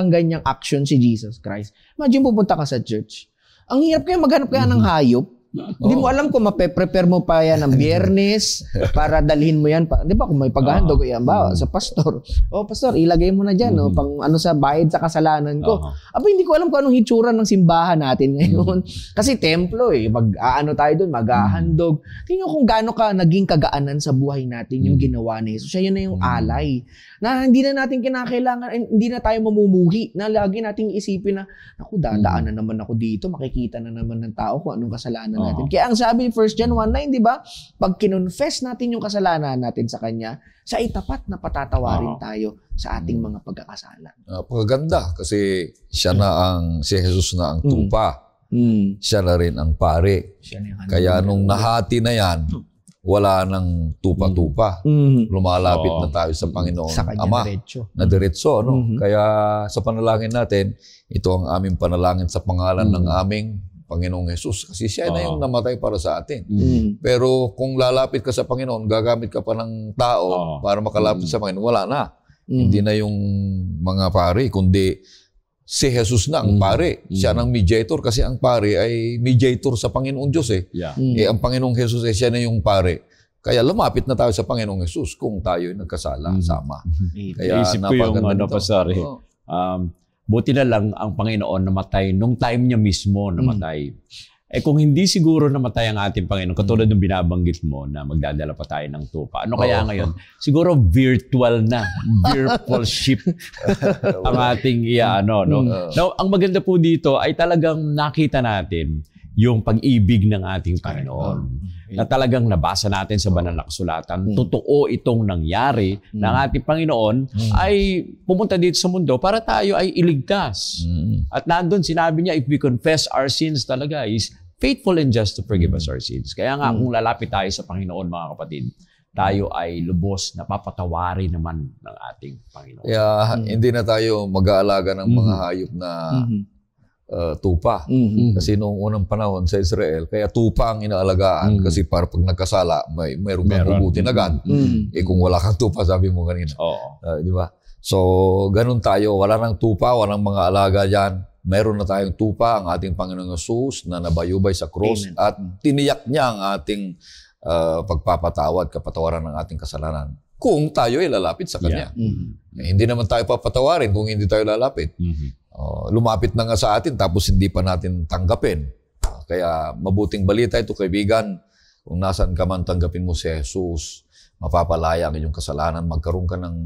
ganyang action si Jesus Christ? Imagine pupunta ka sa church. Ang hirap kaya maghanap kaya ng hayop Hindi mo alam kung mape-prepare mo pa yan ng Biyernes para dalhin mo yan. Di ba kung may paghahandog yan ba sa pastor? Pastor, ilagay mo na dyan pang ano sa bayad sa kasalanan ko. Hindi ko alam kung anong hitsura ng simbahan natin ngayon. Kasi templo mag-aano tayo doon, mag-ahandog. Tingnan kung gaano ka naging kagaanan sa buhay natin yung ginawa ni Jesus. Siya yun na yung alay. Na hindi na natin kinakailangan, hindi na tayo mamumuhi. Na lagi nating isipin na, naku, dadaan na naman ako dito, makikita na naman ng tao kung anong kasalanan natin. Kaya ang sabi ni 1 John 1:9, di ba? Pag kinonfess natin yung kasalanan natin sa Kanya, sa itapat na patatawarin tayo sa ating mga pagkakasala. Pagkaganda kasi si Jesus na ang tupa. Siya na rin ang pare. Kaya nung nahati na yan, wala nang tupa-tupa. Lumalapit na tayo sa Panginoon sa Kanya Ama na diretso. Kaya sa panalangin natin, ito ang aming panalangin sa pangalan ng aming Panginoong Jesus. Kasi siya na yung namatay para sa atin. Pero kung lalapit ka sa Panginoon, gagamit ka pa ng tao para makalapit sa Panginoon, wala na. Hindi na yung mga pare, kundi si Jesus na ang pare. Siya ng mediator kasi ang pare ay mediator sa Panginoong Diyos ang Panginoong Jesus siya na yung pare. Kaya lumapit na tayo sa Panginoong Jesus kung tayo nagkasala sama. Kaya naisip ko yung Pastor, buti na lang ang Panginoon namatay nung time niya mismo namatay. Kung hindi siguro namatay ang ating Panginoon, katulad ng binabanggit mo na magdadala pa tayo ng tupa. Ano kaya ngayon? Siguro virtual ship ang ating no? Now, ang maganda po dito ay talagang nakita natin yung pag-ibig ng ating Panginoon. Na talagang nabasa natin sa banal na kasulatan. Totoo itong nangyari ng ating Panginoon ay pumunta dito sa mundo para tayo ay iligtas. At nandun sinabi niya, if we confess our sins talaga, is faithful and just to forgive us our sins. Kaya nga kung lalapit tayo sa Panginoon, mga kapatid, tayo ay lubos na papatawarin naman ng ating Panginoon. Kaya hindi na tayo mag-aalaga ng mga hayop na tupa. Kasi noong unang panahon sa Israel, kaya tupa ang inaalagaan kasi para pag nagkasala, mayroong kang hugutin agad. Kung wala kang tupa, sabi mo kanina. Di ba? So, ganun tayo. Wala nang tupa, walang mga alaga dyan. Meron na tayong tupa, ang ating Panginoong Jesus na nabayubay sa cross at tiniyak niya ang ating pagpapatawad, kapatawaran ng ating kasalanan. Kung tayo ay lalapit sa Kanya. Hindi naman tayo papatawarin kung hindi tayo lalapit. Lumapit na nga sa atin tapos hindi pa natin tanggapin. Kaya mabuting balita ito, kaibigan. Kung nasaan ka man, tanggapin mo si Jesus. Mapapalaya ang iyong kasalanan. Magkaroon ka ng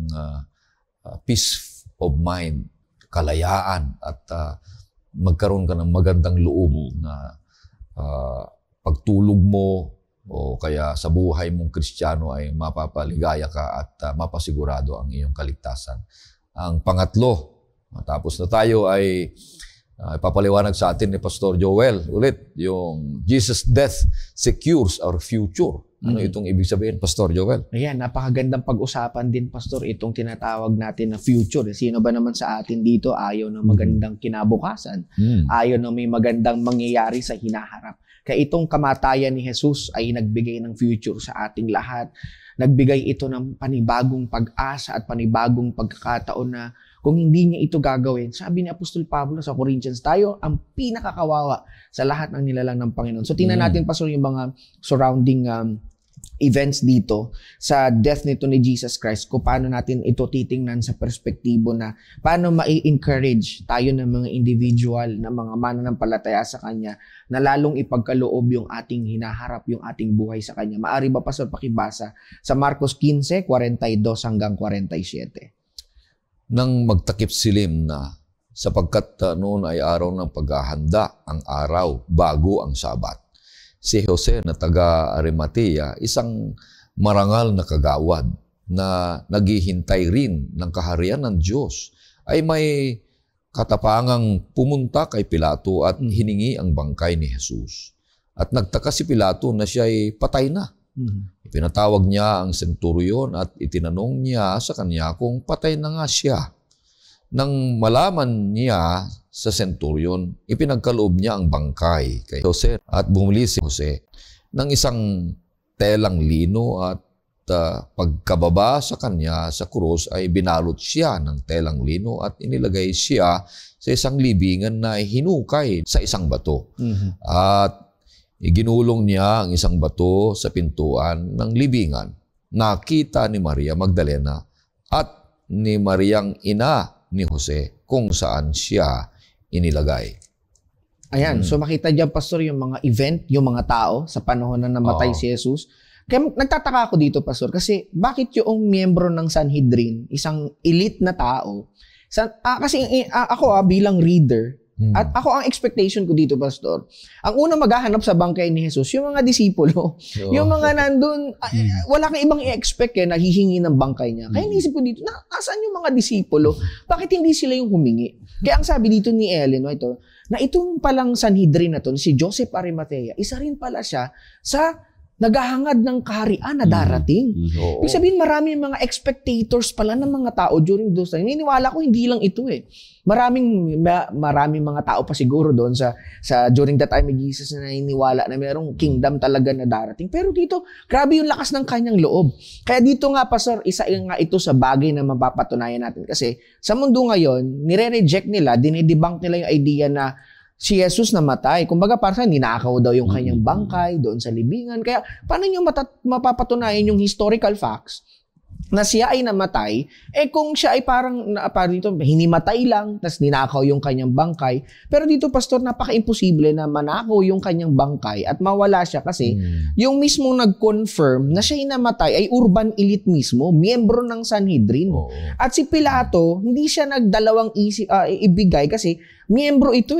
peace of mind, kalayaan, at magkaroon ka ng magandang loob na pagtulog mo o kaya sa buhay mong Kristiyano ay mapapaligaya ka at mapasigurado ang iyong kaligtasan. Ang pangatlo, matapos na tayo ay ipapaliwanag sa atin ni Pastor Joel ulit yung Jesus' death secures our future. Ano itong ibig sabihin, Pastor Joel? Ayan, napakagandang pag-usapan din, Pastor, itong tinatawag natin na future. Sino ba naman sa atin dito ayaw ng magandang kinabukasan? Ayaw na may magandang mangyayari sa hinaharap. Kaya itong kamatayan ni Jesus ay nagbigay ng future sa ating lahat. Nagbigay ito ng panibagong pag-asa at panibagong pagkakataon na kung hindi niya ito gagawin, sabi ni Apostol Pablo sa Corinthians, tayo ang pinakakawawa sa lahat ng nilalang ng Panginoon. So tingnan natin, Pastor, yung mga surrounding events dito sa death nito ni Jesus Christ, kung paano natin ito titingnan sa perspektibo na paano ma-encourage tayo ng mga individual na mga mananampalataya sa Kanya na lalong ipagkaloob yung ating hinaharap, yung ating buhay sa Kanya. Maari ba, Pastor, pakibasa sa Marcos 15:42 hanggang 47? Nang magtakip silim na, sapagkat noon ay araw ng paghahanda, ang araw bago ang Sabat. Si Jose na taga Arimatea, isang marangal na kagawad na naghihintay rin ng kaharian ng Diyos, ay may katapangang pumunta kay Pilato at hiningi ang bangkay ni Jesus. At nagtaka si Pilato na siya ay patay na. Ipinatawag niya ang senturyon at itinanong niya sa kanya kung patay na nga siya. Nang malaman niya sa senturyon, ipinagkaloob niya ang bangkay kay Jose at bumili si Jose ng isang telang lino at pagkababa sa kanya sa krus ay binalot siya ng telang lino at inilagay siya sa isang libingan na hinukay sa isang bato. At Iginulong niya ang isang bato sa pintuan ng libingan. Nakita ni Maria Magdalena at ni Mariang ina ni Jose kung saan siya inilagay. Ayan, so makita dyan, Pastor, yung mga event, yung mga tao sa panahon na namatay si Jesus. Kaya nagtataka ako dito, Pastor, kasi bakit yung miyembro ng Sanhedrin, isang elite na tao, kasi ako bilang reader, at ako ang expectation ko dito, Pastor, ang unang maghahanap sa bangkay ni Jesus, yung mga disipulo, yung mga nandun, wala kang ibang i-expect nahihingi ng bangkay niya. Kaya naisip ko dito, nasaan yung mga disipulo? Bakit hindi sila yung humingi? Kaya ang sabi dito ni Ellen White, na itong palang Sanhedrin na to, si Joseph Arimathea, isa rin pala siya sa naghahangad ng kaharian na darating. Ibig sabihin, marami mga expectators pala ng mga tao during those time. Niniwala ko, hindi lang ito Maraming mga tao pa siguro doon sa during that time of Jesus na naniniwala na mayroong kingdom talaga na darating. Pero dito, grabe yung lakas ng kanyang loob. Kaya dito nga, Pastor, isa nga ito sa bagay na mapapatunayan natin. Kasi sa mundo ngayon, nire-reject nila, dinidebunk nila yung idea na si Jesus namatay. Kumbaga, parang ninakaw daw yung kanyang bangkay doon sa libingan. Kaya, paano nyo mapapatunayan yung historical facts na siya ay namatay, kung siya ay parang dito, hinimatay lang, tas ninakaw yung kanyang bangkay. Pero dito, Pastor, napaka-imposible na manakaw yung kanyang bangkay at mawala siya kasi yung mismong nag-confirm na siya ay namatay ay urban elite mismo, miyembro ng Sanhedrin. At si Pilato, hindi siya nagdalawang ibigay kasi miyembro ito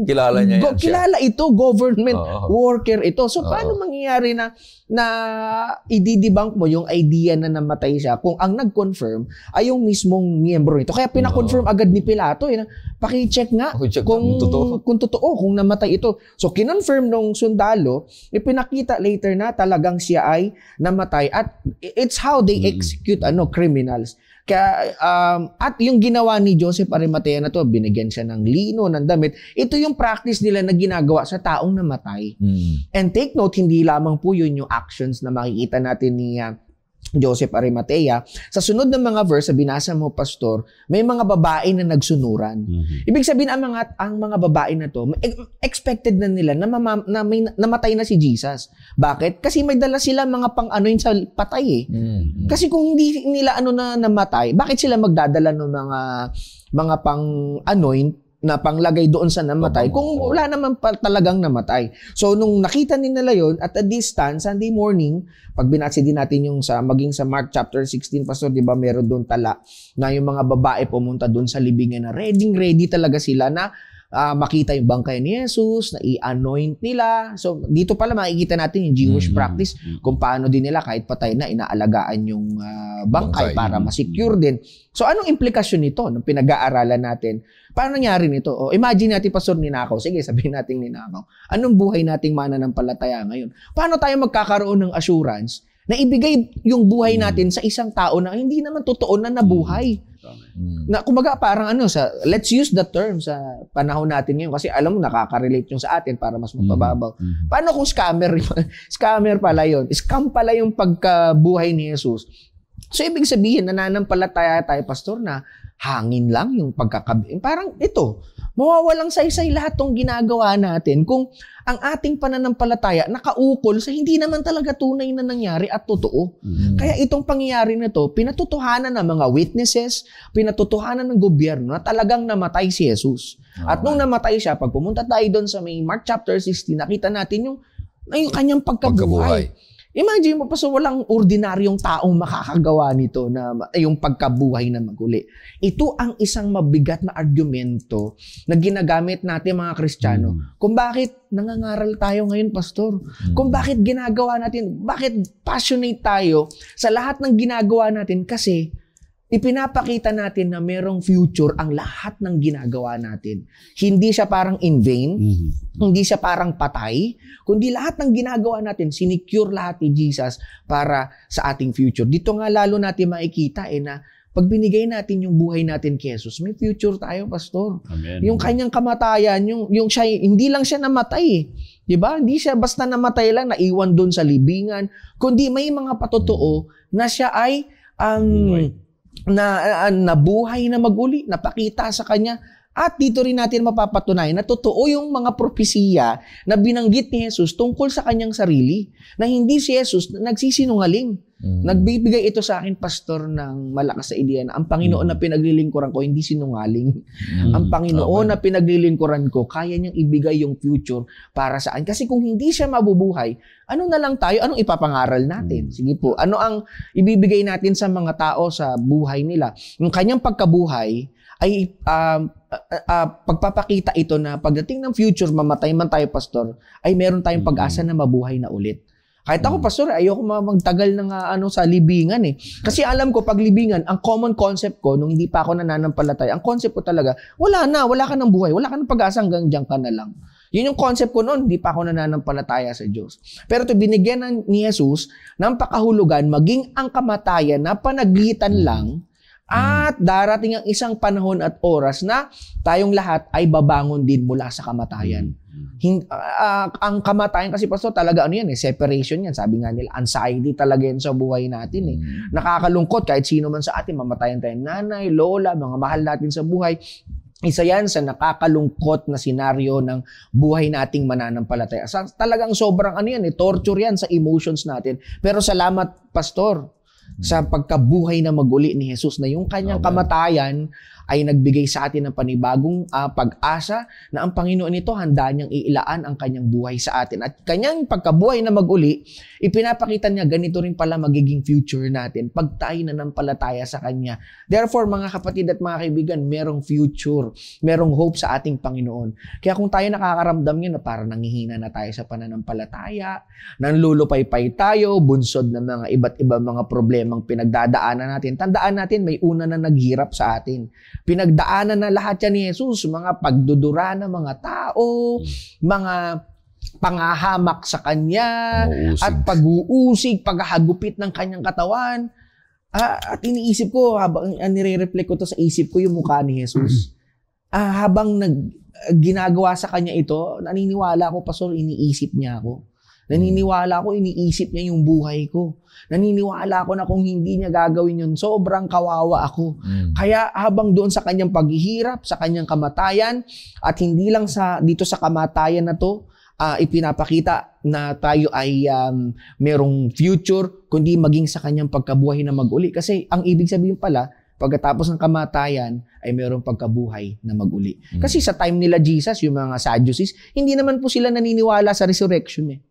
kilala niya yan kilala ito, government worker ito. So, paano mangyayari na ididebunk mo yung idea na namatay siya kung ang nag-confirm ay yung mismong miyembro nito? Kaya pina-confirm agad ni Pilato na paki-check nga kung totoo, kung namatay ito. So, kinonfirm nung sundalo, ipinakita later na talagang siya ay namatay at it's how they execute criminals. Kaya, at yung ginawa ni Joseph Arimathea na to, binigyan siya ng lino, ng damit. Ito yung practice nila na ginagawa sa taong namatay. And take note, hindi lamang po yun yung actions na makikita natin ni Joseph Arimathea. Sa sunod ng mga verse, binasa mo, Pastor, may mga babae na nagsunuran. Ibig sabihin, ang mga babae na to, expected na nila na namatay na si Jesus. Bakit? Kasi may dala sila mga pang-anoint sa patay Kasi kung hindi nila na namatay, bakit sila magdadala ng mga pang-anoint na panglagay doon sa namatay kung wala naman talagang namatay. So, nung nakita nila yon at a distance, Sunday morning, pag binasa din natin yung maging sa Mark chapter 16, Pastor, di ba meron doon tala na yung mga babae pumunta doon sa libingan na ready talaga sila na makita yung bangkay ni Jesus, na i-anoint nila. So, dito pala makikita natin yung Jewish practice kung paano din nila kahit patay na inaalagaan yung bangkay para masecure din. So, anong implikasyon nito nung pinag-aaralan natin? Paano nangyari nito? Imagine natin, Pastor, ninakaw. Sige, sabihin natin ninakaw. Anong buhay nating mananampalataya ngayon? Paano tayo magkakaroon ng assurance na ibigay yung buhay natin sa isang tao na hindi naman totoo na nabuhay? Na kumbaga parang let's use the term sa panahon natin ngayon kasi alam mo nakaka-relate yung sa atin para mas mapababaw. Paano kung scammer pala yun? Scam pala yung pagkabuhay ni Jesus. So ibig sabihin nananampalataya tayo, Pastor, na hangin lang yung parang ito, mawawalang saysay lahat tong ginagawa natin kung ang ating pananampalataya nakaukol sa hindi naman talaga tunay na nangyari at totoo. Kaya itong pangyayari na to, pinatutuhanan ng mga witnesses, pinatutuhanan ng gobyerno na talagang namatay si Jesus. At nung namatay siya, pag pumunta tayo doon sa may Mark chapter 16, nakita natin yung kanyang pagkabuhay. Imagine mo, Pastor, walang ordinaryong taong makakagawa nito na yung pagkabuhay na maguli. Ito ang isang mabigat na argumento na ginagamit natin mga Kristiyano kung bakit nangangaral tayo ngayon, Pastor. Kung bakit ginagawa natin, bakit passionate tayo sa lahat ng ginagawa natin kasi ipinapakita natin na merong future ang lahat ng ginagawa natin. Hindi siya parang in vain, hindi siya parang patay, kundi lahat ng ginagawa natin, sinecure lahat ni Jesus para sa ating future. Dito nga lalo natin makikita na pag binigay natin yung buhay natin kay Jesus, may future tayo, Pastor. Amen. Yung kanyang kamatayan, yung siya, hindi lang siya namatay. Diba? Hindi siya basta namatay lang, naiwan doon sa libingan, kundi may mga patotoo na siya ay nabuhay na maguli, napakita sa kanya At dito rin natin mapapatunayan na totoo yung mga propesiya na binanggit ni Jesus tungkol sa kanyang sarili. Na hindi si Jesus nagsisinungaling. Nagbibigay ito sa akin, Pastor, ng malakas na ideya na ang Panginoon na pinaglilingkuran ko, hindi sinungaling. Ang Panginoon na pinaglilingkuran ko, kaya niyang ibigay yung future para sa akin. Kasi kung hindi siya mabubuhay, ano na lang tayo? Anong ipapangaral natin? Sige po, ano ang ibibigay natin sa mga tao sa buhay nila? Yung kanyang pagkabuhay ay pagpapakita ito na pagdating ng future, mamatay man tayo, Pastor, ay meron tayong pag-asa na mabuhay na ulit. Kahit ako, Pastor, ayoko magtagal ng sa libingan eh. Kasi alam ko, pag libingan, ang common concept ko, nung hindi pa ako nananampalataya, ang concept ko talaga, wala ka ng buhay, wala ka ng pag-asa, hanggang diyan ka na lang. Yun yung concept ko noon, hindi pa ako nananampalataya sa Diyos. Pero ito, binigyan ni Jesus ng pakahulugan, maging ang kamatayan na panaglitan lang. At darating ang isang panahon at oras na tayong lahat ay babangon din mula sa kamatayan. Ang kamatayan kasi, Pastor, talaga separation yan. Sabi nga nila, anxiety talaga yan sa buhay natin. Nakakalungkot kahit sino man sa atin, mamatayan tayo nanay, lola, mga mahal natin sa buhay. Isa yan sa nakakalungkot na senaryo ng buhay nating mananampalataya. Talagang sobrang torture yan sa emotions natin. Pero salamat, Pastor, sa pagkabuhay na maguli ni Jesus na yung kanyang kamatayan ay nagbigay sa atin ng panibagong pag-asa na ang Panginoon nito handa niyang iilaan ang kanyang buhay sa atin. At kanyang pagkabuhay na maguli, ipinapakita niya ganito rin pala magiging future natin pag tayo nanampalataya sa Kanya. Therefore, mga kapatid at mga kaibigan, merong future, merong hope sa ating Panginoon. Kaya kung tayo nakakaramdam niya na parang nanghihina na tayo sa pananampalataya, nanlulupaypay tayo, bunsod ng mga iba't ibang mga problemang pinagdadaanan natin, tandaan natin may una na naghirap sa atin. Pinagdaanan na lahat yan ni Jesus, mga pagdudura ng mga tao, mga pangahamak sa Kanya, at pag-uusig, paghahagupit ng Kanyang katawan. At iniisip ko, habang nire-reflect ko to sa isip ko yung mukha ni Jesus. Habang ginagawa sa Kanya ito, naniniwala ako, Pastor, iniisip niya ako. Naniniwala ako, iniisip niya yung buhay ko. Naniniwala ako na kung hindi niya gagawin yun, sobrang kawawa ako. Kaya habang doon sa kanyang paghihirap, sa kanyang kamatayan, at hindi lang dito sa kamatayan na to, ipinapakita na tayo ay merong future, kundi maging sa kanyang pagkabuhay na maguli. Kasi ang ibig sabihin pala, pagkatapos ng kamatayan, ay mayroong pagkabuhay na maguli. Kasi sa time nila Jesus, yung mga Sadducees, hindi naman po sila naniniwala sa resurrection eh.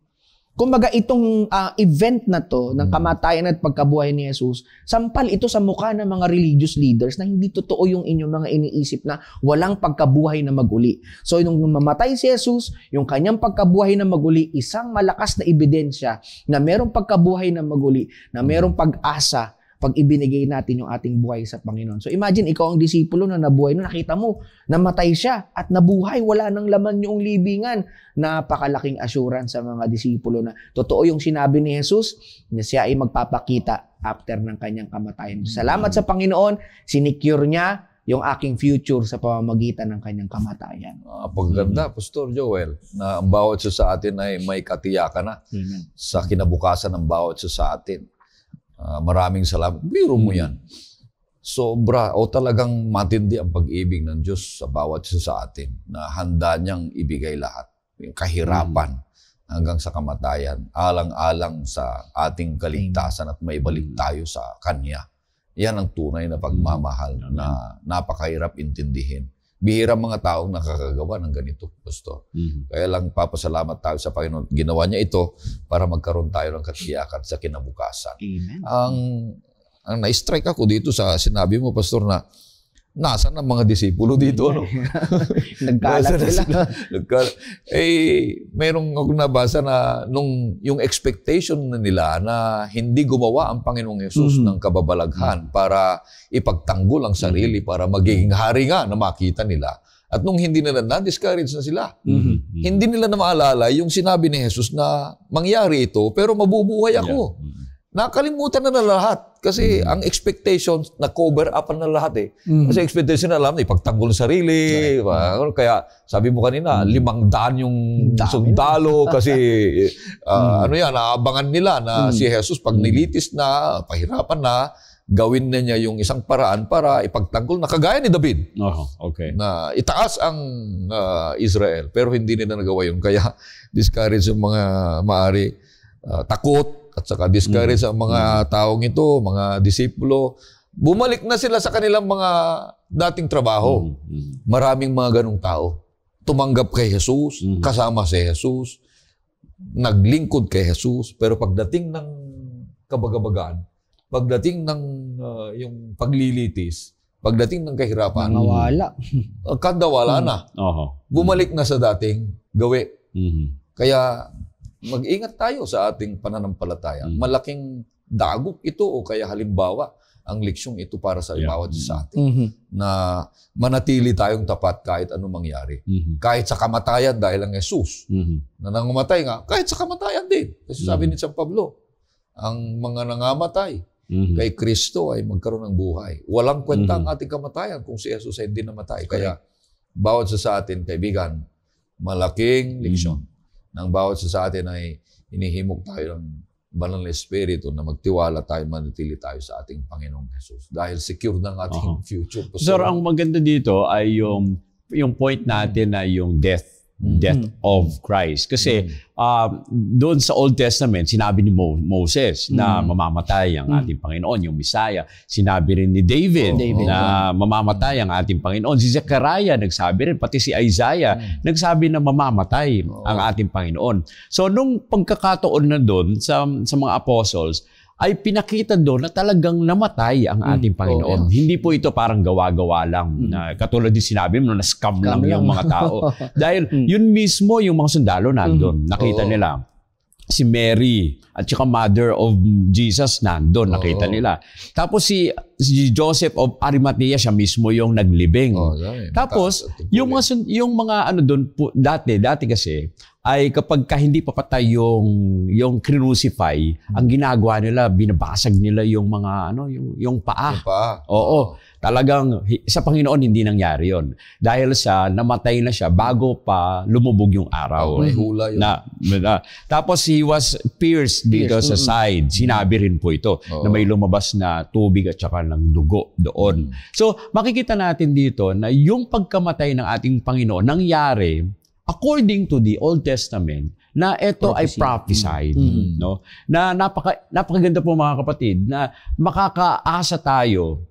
Kumbaga itong event na to ng kamatayan at pagkabuhay ni Jesus, sampal ito sa mukha ng mga religious leaders na hindi totoo yung inyong mga iniisip na walang pagkabuhay na maguli. So nung mamatay si Jesus, yung kanyang pagkabuhay na maguli, isang malakas na ebidensya na merong pagkabuhay na maguli, na merong pag-asa pag ibinigay natin yung ating buhay sa Panginoon. So imagine, ikaw ang disipulo na nabuhay, no, nakita mo, namatay siya at nabuhay, wala nang laman yung libingan. Napakalaking assurance sa mga disipulo na totoo yung sinabi ni Jesus na siya ay magpapakita after ng kanyang kamatayan. Salamat sa Panginoon, sinicure niya yung aking future sa pamamagitan ng kanyang kamatayan. Pagganda, Pastor Joel, na ang bawat isa sa atin ay may katiyakan na sa kinabukasan ng bawat isa sa atin. Maraming salamat. Biro mo yan. Sobra o talagang matindi ang pag-ibig ng Diyos sa bawat isa sa atin na handa niyang ibigay lahat. Yung kahirapan hanggang sa kamatayan, alang-alang sa ating kaligtasan at maibalik tayo sa Kanya. Yan ang tunay na pagmamahal na napakahirap intindihin. Bihira mga taong nakakagawa ng ganito, Pastor. Kaya lang papasalamat tayo sa Panginoon. Ginawa niya ito para magkaroon tayo ng katiyakan sa kinabukasan. Amen. Ang na-strike ako dito sa sinabi mo, Pastor, na nasaan ang mga disipulo dito? Ano? Nagkalat sila. Mayroong akong nabasa na yung expectation na nila na hindi gumawa ang Panginoong Yesus ng kababalaghan para ipagtanggol ang sarili, para magiging hari nga na makita nila. At nung hindi nila na-discourage na sila, hindi nila na maalala yung sinabi ni Jesus na mangyari ito, pero mabubuhay ako. Nakalimutan na lahat. Kasi ang expectations, na-cover up na lahat eh. Kasi expectation na alam, ipagtanggol ng sarili. Kaya sabi mo kanina, 500 yung sundalo. Kasi naabangan nila na si Jesus pag nilitis na, pahirapan na, gawin na niya yung isang paraan para ipagtanggol na kagaya ni David Okay. na itaas ang Israel. Pero hindi nila nagawa yun. Kaya discourage yung mga maari takot at saka discourage ang mga taong ito, mga disipulo. Bumalik na sila sa kanilang mga dating trabaho. Maraming mga ganong tao. Tumanggap kay Jesus, kasama si Jesus, naglingkod kay Jesus, pero pagdating ng kabagabagaan, pagdating ng yung paglilitis, pagdating ng kahirapan, Nawala. kadawala na. Bumalik na sa dating gawi. Kaya mag-ingat tayo sa ating pananampalataya. Malaking dagok ito o kaya halimbawa ang leksyong ito para sa bawat sa atin. Na manatili tayong tapat kahit anong mangyari. Kahit sa kamatayan dahil ang Jesus. Na nangamatay nga, kahit sa kamatayan din. Kasi sabi ni San Pablo, ang mga nangamatay kay Kristo ay magkaroon ng buhay. Walang kwenta ang ating kamatayan kung si Jesus ay hindi namatay. Kaya bawat sa atin, kaibigan, malaking leksyon. Nang bawat sa atin ay inihimok tayo ng Banal na Espiritu na magtiwala tayo, manatili tayo sa ating Panginoong Jesus. Dahil secure ng ating future. Sir, ang maganda dito ay yung point natin na yung death of Christ. Kasi doon sa Old Testament, sinabi ni Moses na mamamatay ang ating Panginoon, yung Messiah. Sinabi rin ni David na mamamatay ang ating Panginoon. Si Zechariah nagsabi rin, pati si Isaiah nagsabi na mamamatay ang ating Panginoon. So nung pagkakataon na doon sa mga apostles, ay pinakita doon na talagang namatay ang ating Panginoon. Hindi po ito parang gawa-gawa lang. Katulad din sinabi mo, na-scam lang yung mga tao. Dahil yun mismo yung mga sundalo nandun. Nakita nila si Mary at saka mother of Jesus nandun. Nakita nila. Tapos si Joseph of Arimathea, siya mismo yung naglibing. Tapos yung mga ano doon dati kasi ay kapag hindi papatay yung crucify, ang ginagawa nila, binabasag nila yung mga yung paa. Oo. Talagang sa Panginoon hindi nangyari yon. Dahil sa namatay na siya bago pa lumubog yung araw. Hula yun. Tapos he was pierced dito sa side. Sinabi rin po ito na may lumabas na tubig at saka ng dugo doon. So makikita natin dito na yung pagkamatay ng ating Panginoon nangyari according to the Old Testament, na ito ay prophesied, no? Na napakaganda po mga kapatid, na makakaasa tayo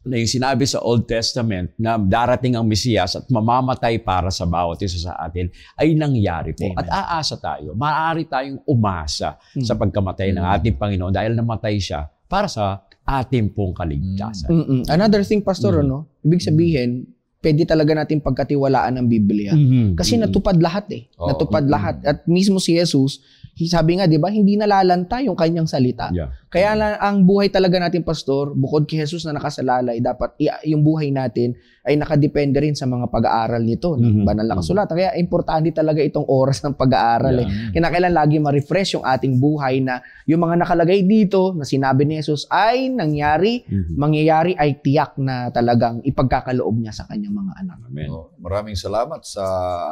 na yung sinabi sa Old Testament na darating ang Mesiyas at mamamatay para sa bawat isa sa atin ay nangyari po. Amen. At aasa tayo, maaari tayong umasa sa pagkamatay ng ating Panginoon dahil namatay siya para sa ating pong kaligtasan. Another thing, Pastor, ibig sabihin, pwede talaga natin pagkatiwalaan ng Biblia. Kasi natupad lahat natupad lahat. At mismo si Jesus, sabi nga, di ba, hindi nalalanta yung kanyang salita. Kaya ang buhay talaga natin, Pastor, bukod kay Jesus na nakasalalay, dapat yung buhay natin ay nakadepende rin sa mga pag-aaral nito ng banal na kasulatan. Kaya importante talaga itong oras ng pag-aaral. Kinakailan lagi ma-refresh yung ating buhay na yung mga nakalagay dito na sinabi ni Jesus ay nangyari, mangyayari ay tiyak na talagang ipagkakaloob niya sa kanyang mga anak. Amen. Maraming salamat sa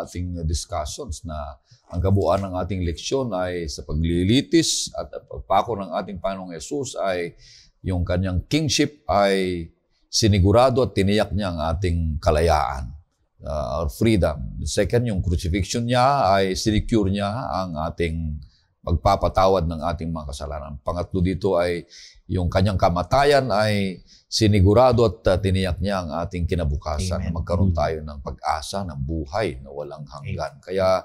ating discussions na ang kabuuan ng ating leksyon ay sa paglilitis at pagpako ng ating Panginoong Jesus ay yung kanyang kingship ay sinigurado at tiniyak niya ang ating kalayaan, our freedom. Second, yung crucifixion niya ay sinecure niya ang ating pagpapatawad ng ating mga kasalanan. Pangatlo dito ay yung kanyang kamatayan ay sinigurado at tiniyak niya ang ating kinabukasan. Amen. Magkaroon tayo ng pag-asa, ng buhay na walang hanggan. Kaya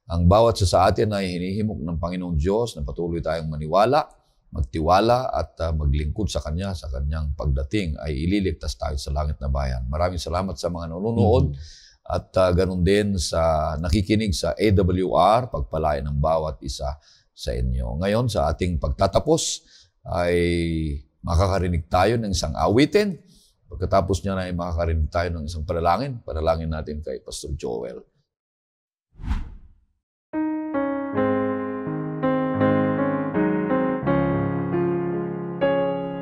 ang bawat sa atin ay hinihimok ng Panginoong Diyos na patuloy tayong maniwala, magtiwala at maglingkod sa Kanya, sa Kanyang pagdating ay ililigtas tayo sa langit na bayan. Maraming salamat sa mga nanonood at ganun din sa nakikinig sa AWR, pagpalain ng bawat isa sa inyo. Ngayon sa ating pagtatapos ay makakarinig tayo ng isang awitin. Pagkatapos niya ay makakarinig tayo ng isang panalangin. Panalangin natin kay Pastor Joel.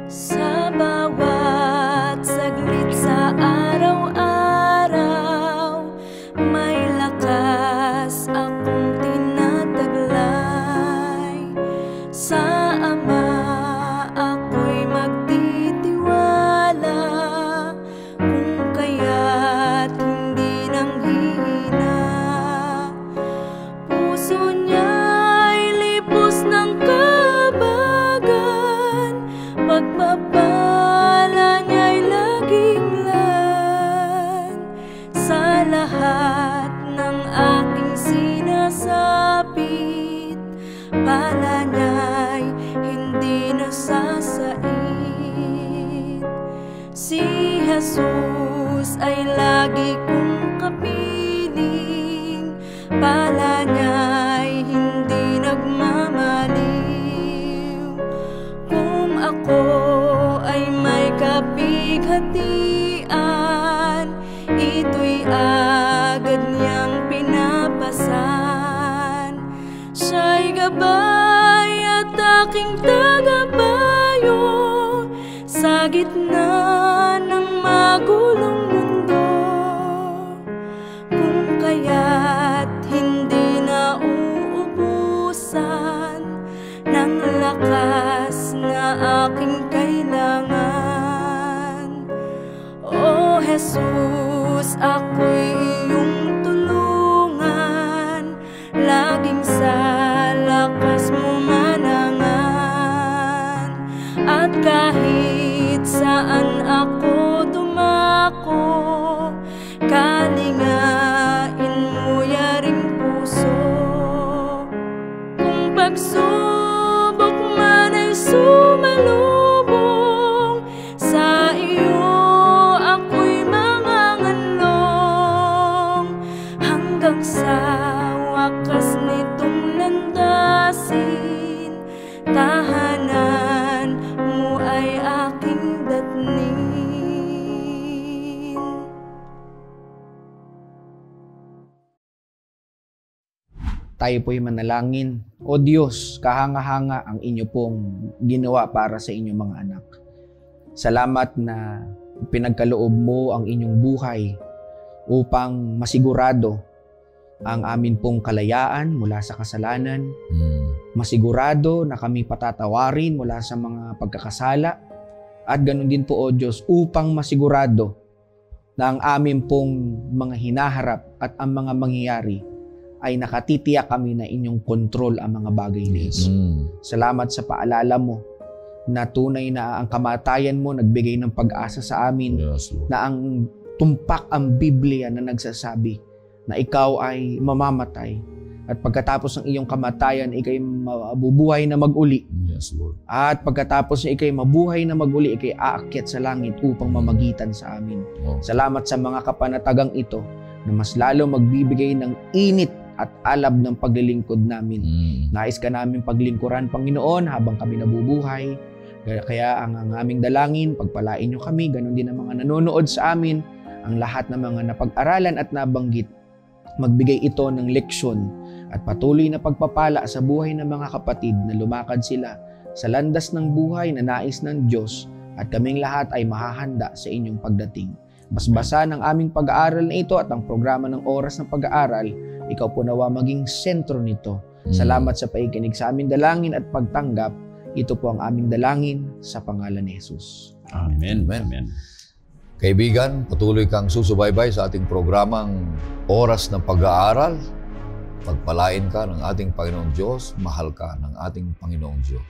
Sa bawat saglit sa araw-araw, may lakas akong tinataglay. Sa Ama ako'y magtitiwala. Jesus ay lagi kong kapiling, pala niya'y hindi nagmamaliw. Kung ako ay may kapighatian, ito'y agad niyang pinapasan. Siya'y gabay at aking tagabayo sa gitna ng magulong mundo. Kung kaya't hindi na uubusan ng lakas na aking kailangan. O Jesus, ako'y iyong tulungan, laging sa lakas mo manangan. At kahit saan ako dumako, kalingain mo yaring puso. Kung pagsubok man ay sumalubong, sa iyo ako'y manganganlong. Hanggang sa wakas nitong landasin, tahanan mo ay aking datnin. Tayo po'y manalangin. O Diyos, kahanga-hanga ang inyo pong ginawa para sa inyong mga anak. Salamat na pinagkaloob mo ang inyong buhay upang masigurado ang amin pong kalayaan mula sa kasalanan, masigurado na kami patatawarin mula sa mga pagkakasala, at ganun din po, O Diyos, upang masigurado na ang amin pong mga hinaharap at ang mga mangyayari ay nakatitiyak kami na inyong kontrol ang mga bagay na ito. Salamat sa paalala mo na tunay na ang kamatayan mo nagbigay ng pag-asa sa amin, na ang tumpak ang Biblia na nagsasabi na ikaw ay mamamatay at pagkatapos ng iyong kamatayan, ikay mabubuhay na mag-uli. Yes, Lord. At pagkatapos na ikay mabuhay na mag-uli, ikay aakyat sa langit upang mamagitan sa amin. Salamat sa mga kapanatagang ito na mas lalo magbibigay ng init at alab ng paglilingkod namin. Nais ka namin paglingkuran, Panginoon, habang kami nabubuhay. Kaya ang aming dalangin, pagpalain niyo kami, ganun din ang mga nanonood sa amin, ang lahat ng mga napag-aralan at nabanggit, magbigay ito ng leksyon at patuloy na pagpapala sa buhay ng mga kapatid na lumakad sila sa landas ng buhay na nais ng Diyos, at kaming lahat ay mahahanda sa inyong pagdating. Basbasa ng aming pag-aaral na ito at ang programa ng Oras ng Pag-aaral, ikaw po nawa maging sentro nito. Salamat sa paikinig sa aming dalangin at pagtanggap. Ito po ang aming dalangin sa pangalan ni Jesus. Amen. Amen. Kaibigan, patuloy kang susubaybay sa ating programang Oras ng Pag-aaral. Pagpalain ka ng ating Panginoong Diyos, mahal ka ng ating Panginoong Diyos.